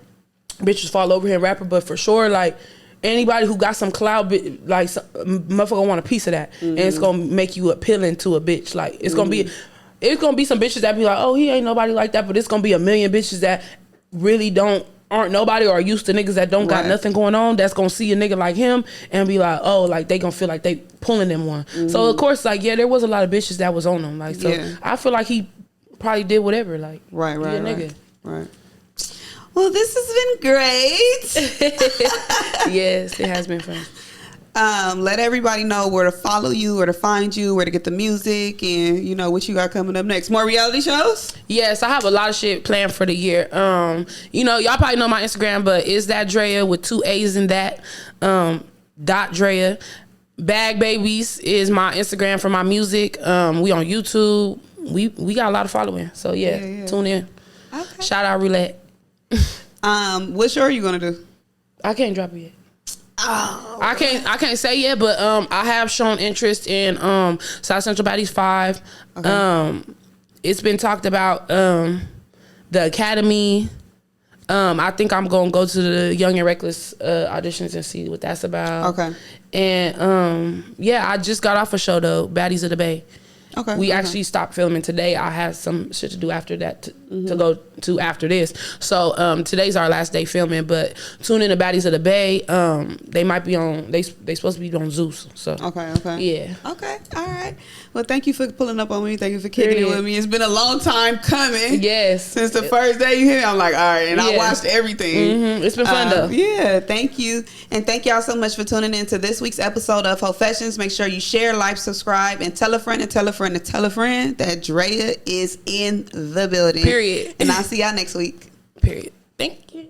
Speaker 2: bitches fall over him rapper, but for sure like anybody who got some clout, like motherfucker want a piece of that, and it's gonna make you appealing to a bitch. Like it's gonna be some bitches that be like, oh, he ain't nobody like that, but it's gonna be a million bitches that really aren't nobody or are used to niggas that don't got nothing going on, that's gonna see a nigga like him and be like, oh, like they gonna feel like they pulling them one. So of course, like there was a lot of bitches that was on him. Like so I feel like he probably did whatever. Like nigga.
Speaker 1: Right. Well, this has been great.
Speaker 2: Yes, it has been fun.
Speaker 1: Let everybody know where to follow you, where to find you, where to get the music, and you know what you got coming up next. More reality shows?
Speaker 2: Yes, I have a lot of shit planned for the year. Y'all probably know my Instagram, but is that Drea with 2 A's in that. .Drea. Bag Babies is my Instagram for my music. We on YouTube. We got a lot of following. So yeah. Tune in. Okay. Shout out Roulette.
Speaker 1: What show are you gonna do?
Speaker 2: I can't drop it yet.
Speaker 1: Oh,
Speaker 2: I can't say yet, but I have shown interest in South Central Baddies 5. Okay. It's been talked about the Academy. I think I'm gonna go to the Young and Reckless auditions and see what that's about.
Speaker 1: Okay.
Speaker 2: And I just got off a show though, Baddies of the Bay.
Speaker 1: Okay.
Speaker 2: We actually stopped filming today. I have some shit to do after that to go to after this. So today's our last day filming, but tune in to Baddies of the Bay. They might be on. They supposed to be on Zeus. So
Speaker 1: okay.
Speaker 2: Yeah.
Speaker 1: Okay. All right. Well, thank you for pulling up on me. Thank you for kicking it with me. It's been a long time coming.
Speaker 2: Yes.
Speaker 1: Since the first day you hit me, I'm like, all right, and I watched everything.
Speaker 2: It's been fun though.
Speaker 1: Yeah. Thank you, and thank y'all so much for tuning in to this week's episode of Hoefessions. Make sure you share, like, subscribe, and tell a friend and tell a friend and tell a friend that Drea is in the building.
Speaker 2: Period.
Speaker 1: And I'll see y'all next week.
Speaker 2: Period. Thank you.